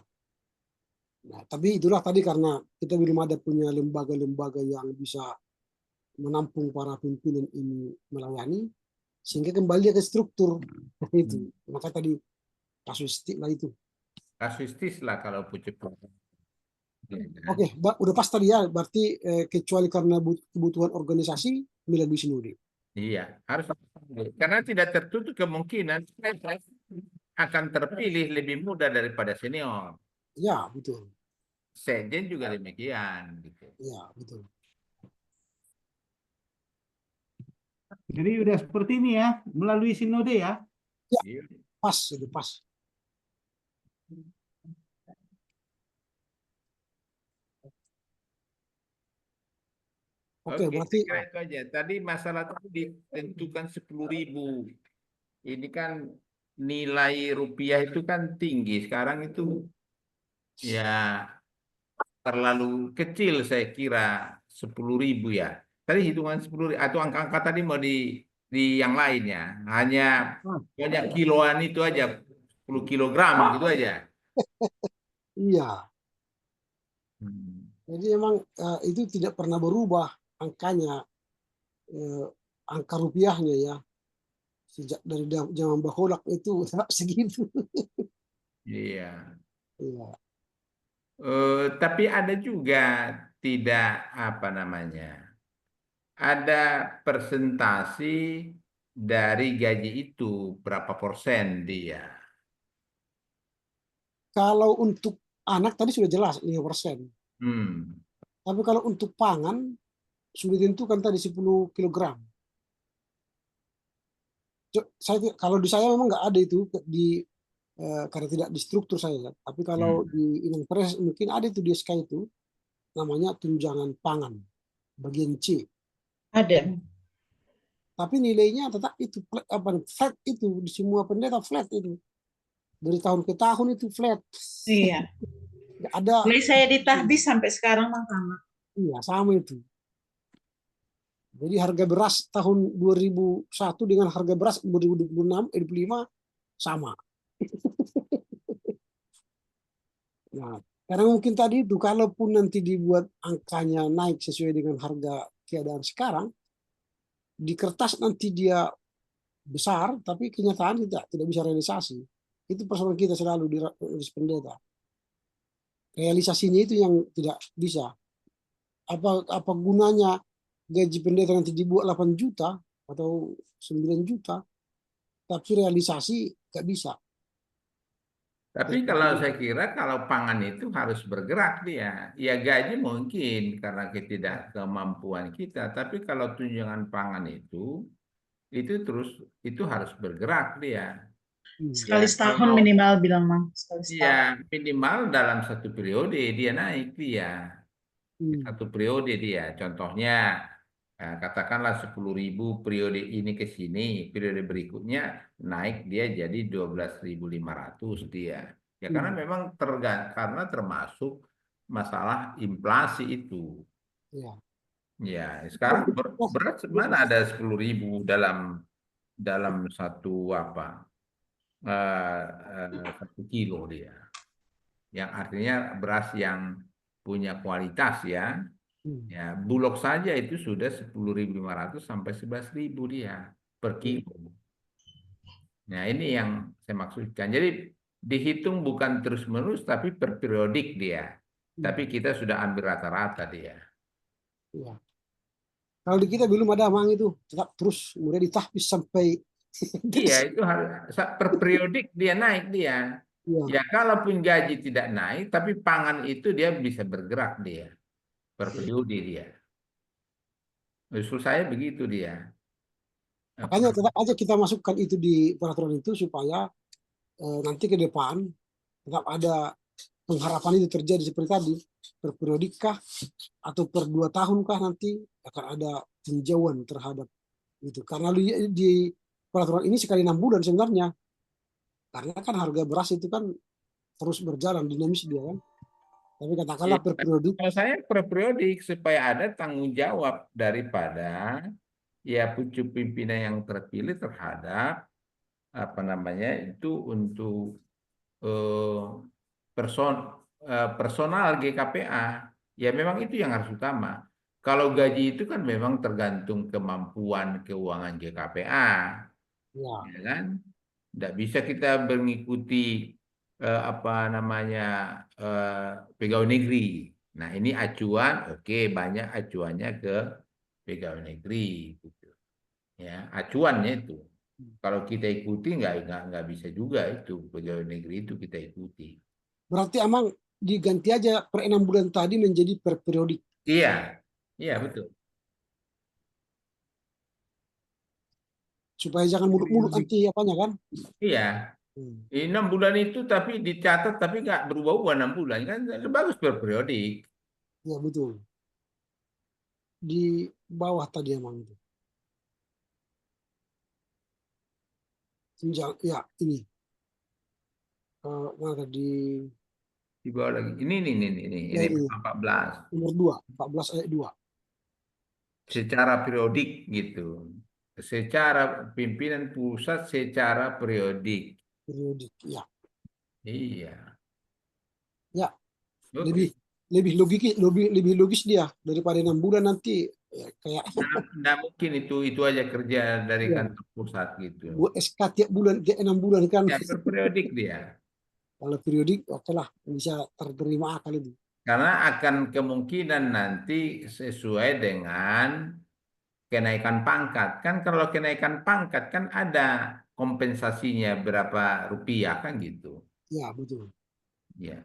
Nah, tapi itulah tadi karena kita belum ada punya lembaga-lembaga yang bisa menampung para pimpinan ini melayani, sehingga kembali ke struktur itu. Maka tadi kasuistik lah itu. Kasuistis lah kalau pucuk. Oke, udah pas tadi ya. Berarti kecuali karena kebutuhan organisasi melalui sinode. Iya, harus karena tidak tertutup kemungkinan akan terpilih lebih muda daripada senior. Ya, betul. Sekjen juga demikian gitu. Ya, betul. Jadi udah seperti ini ya, melalui sinode ya. Ya, Iya. pas, sudah pas. Oke, berarti saya kira itu aja. Tadi masalah tadi ditentukan 10.000. Ini kan nilai rupiah itu kan tinggi. Sekarang itu ya terlalu kecil saya kira 10.000 ya. Tadi hitungan 10.000 atau angka-angka tadi mau di yang lainnya. Hanya banyak kiloan itu aja, 10 kilogram gitu aja. iya. Jadi memang itu tidak pernah berubah angkanya, angka rupiahnya ya. Sejak dari zaman Baholak itu segitu. Iya. Iya. Tapi ada juga tidak apa namanya, ada presentasi dari gaji itu berapa persen dia. Kalau untuk anak tadi sudah jelas 5%. Tapi kalau untuk pangan sudah ditentukan tadi 10 kilogram. Kalau di saya memang nggak ada itu karena tidak di struktur saya. Tapi kalau di Inang Pres mungkin ada itu di SK itu namanya tunjangan pangan bagian C. Ada. Tapi nilainya tetap itu flat itu di semua pendeta flat itu. Dari tahun ke tahun itu flat. Iya. Nggak ada. Mulai saya ditahbis sampai sekarang mah sama. Iya, sama itu. Jadi harga beras tahun 2001 dengan harga beras 2026, 2025 sama. Nah, karena mungkin tadi itu kalaupun nanti dibuat angkanya naik sesuai dengan harga keadaan sekarang, di kertas nanti dia besar, tapi kenyataan tidak bisa realisasi. Itu persoalan kita selalu di pendeta. Realisasinya itu yang tidak bisa. Apa gunanya gaji pendeta nanti dibuat 8 juta atau 9 juta, tapi realisasi nggak bisa. Tapi kalau saya kira kalau pangan itu harus bergerak dia. Ya gaji mungkin karena ketidakkemampuan kita, tapi kalau tunjangan pangan itu terus itu harus bergerak dia. Sekali Ya, setahun kalau- minimal bilang Mang. Sekali setahun. Ya minimal dalam satu periode dia naik dia. Satu periode dia. Contohnya katakanlah 10.000 periode ini ke sini, periode berikutnya naik dia jadi 12.500 dia. Ya karena memang karena termasuk masalah inflasi itu. Ya. Ya, sekarang beras mana ada 10.000 dalam satu apa? 1 kilo dia. Yang artinya beras yang punya kualitas ya. Ya, Bulog saja itu sudah 10.500 sampai 11.000 dia per kilo. Nah, ini yang saya maksudkan. Jadi dihitung bukan terus-menerus tapi per periodik dia. Tapi kita sudah ambil rata-rata dia. Ya. Kalau di kita belum ada Mang itu, tetap terus kemudian ditahbis sampai Iya, itu harus per periodik dia naik dia. Ya, kalaupun gaji tidak naik, tapi pangan itu dia bisa bergerak dia per periode dia. Usul saya begitu dia. Makanya tetap aja kita masukkan itu di peraturan itu supaya nanti ke depan tetap ada pengharapan itu terjadi seperti tadi, per periodik kah atau per 2 tahun kah nanti akan ada tinjauan terhadap itu. Karena di peraturan ini sekali 6 bulan sebenarnya. Karena kan harga beras itu kan terus berjalan dinamis dia kan. Tapi katakanlah per periodik. Kalau saya per periodik supaya ada tanggung jawab daripada ya pucuk pimpinan yang terpilih terhadap apa namanya itu untuk personal GKPA. Ya memang itu yang harus utama. Kalau gaji itu kan memang tergantung kemampuan keuangan GKPA, ya kan? Tidak bisa kita mengikuti apa namanya pegawai negeri. Nah ini acuan, oke, banyak acuannya ke pegawai negeri, gitu. Ya acuannya itu. Kalau kita ikuti nggak bisa juga itu pegawai negeri itu kita ikuti. Berarti Amang diganti aja per 6 bulan tadi menjadi per periodik. Iya, iya betul. Supaya jangan muluk-muluk nanti apanya kan? Iya. 6 bulan itu tapi dicatat tapi nggak berubah-ubah 6 bulan kan bagus berperiodik. Ya betul. Di bawah tadi Amang itu. Ya ini. Mana tadi? Di bawah lagi. Ini 14. Nomor 2, 14 ayat 2. Secara periodik gitu. Secara pimpinan pusat secara periodik. Periodik, ya. Iya. Ya. Oke. Lebih logis dia daripada 6 bulan nanti ya, kayak Nggak mungkin itu aja kerja dari kantor pusat gitu. buat SK tiap bulan, tiap 6 bulan kan. Ya periodik dia. Kalau periodik, oke lah, bisa terterima akal itu. Karena akan kemungkinan nanti sesuai dengan kenaikan pangkat. Kan kalau kenaikan pangkat kan ada kompensasinya berapa rupiah kan gitu. Ya, betul. Ya.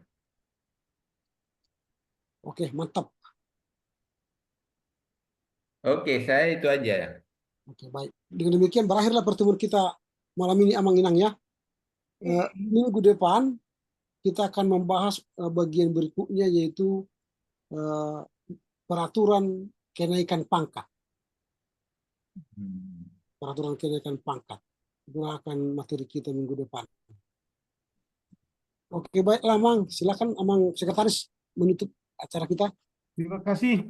Oke, mantap. Oke, saya itu aja. Oke, baik. Dengan demikian berakhirlah pertemuan kita malam ini Amang Inang ya. Minggu depan kita akan membahas bagian berikutnya yaitu peraturan kenaikan pangkat. Peraturan kenaikan pangkat. Itu akan materi kita minggu depan. Oke, baiklah Amang. Silakan Amang Sekretaris menutup acara kita. Terima kasih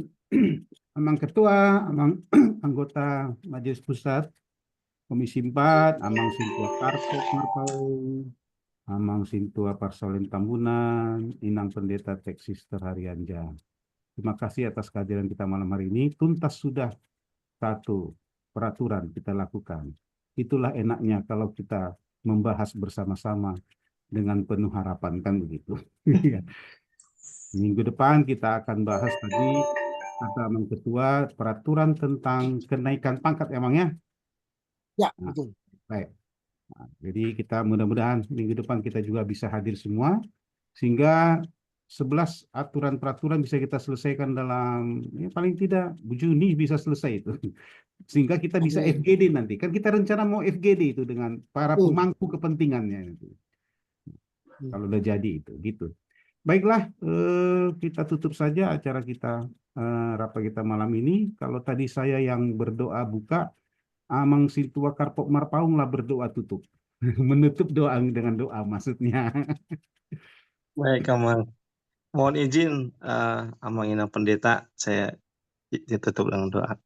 Amang Ketua, Amang anggota Majelis Pusat Komisi 4, Amang Sintua Karpet Marpau, Amang Sintua Parsolen Tambunan, Inang Pendeta Teksister Harianja. Terima kasih atas kehadiran kita malam hari ini. Tuntas sudah satu peraturan kita lakukan. Itulah enaknya kalau kita membahas bersama-sama dengan penuh harapan, kan begitu. Minggu depan kita akan bahas tadi, kata Mang Ketua, peraturan tentang kenaikan pangkat emangnya. Ya, Nah, betul. baik. Nah, jadi kita mudah-mudahan minggu depan kita juga bisa hadir semua, sehingga 11 aturan peraturan bisa kita selesaikan dalam ya, paling tidak Juni bisa selesai itu. Sehingga kita bisa Amin. FGD nanti. Kan kita rencana mau FGD itu dengan para Betul. pemangku kepentingannya itu. Hmm. Kalau udah jadi itu, gitu. Baiklah, kita tutup saja acara kita, rapat kita malam ini. Kalau tadi saya yang berdoa buka, Amang Sintua Karpok Marpaung lah berdoa tutup. Menutup doa dengan doa maksudnya. Baik, Amang. Mohon izin, Amang Inang Pendeta, saya tutup dengan doa.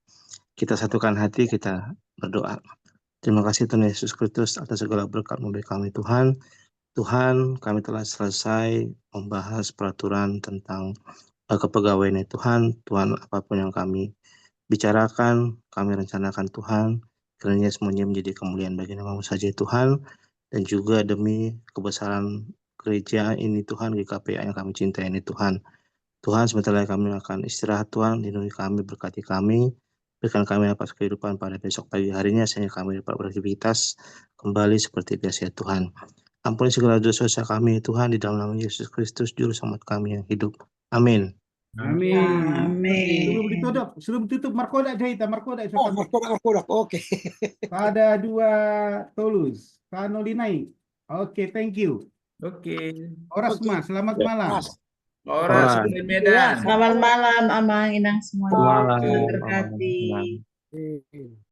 Kita satukan hati, kita berdoa. Terima kasih Tuhan Yesus Kristus atas segala berkat-Mu bagi kami Tuhan. Tuhan, kami telah selesai membahas peraturan tentang kepegawaian Tuhan. Tuhan, apapun yang kami bicarakan, kami rencanakan Tuhan, kiranya semuanya menjadi kemuliaan bagi nama-Mu saja Tuhan, dan juga demi kebesaran gereja ini Tuhan, GKPA yang kami cintai ini Tuhan. Tuhan, sebentar lagi kami akan istirahat Tuhan, lindungi kami, berkati kami, berikan kami napas kehidupan pada besok pagi harinya, sehingga kami dapat beraktivitas kembali seperti biasa ya Tuhan. Ampuni segala dosa-dosa kami Tuhan, di dalam nama Yesus Kristus, Juru Selamat kami yang hidup. Amin. Amin. Amin. Sebelum tutup Markoda Jahita, Markoda Oh, Markodak. Oke. pada dua Tolus, Kanolinai. Oke, thank you. Oke. Oras Oke. Mas, selamat malam. Oras Ora. dari Medan. Selamat malam, Amang Inang semuanya. Malam. Tuhan berkati. Oke.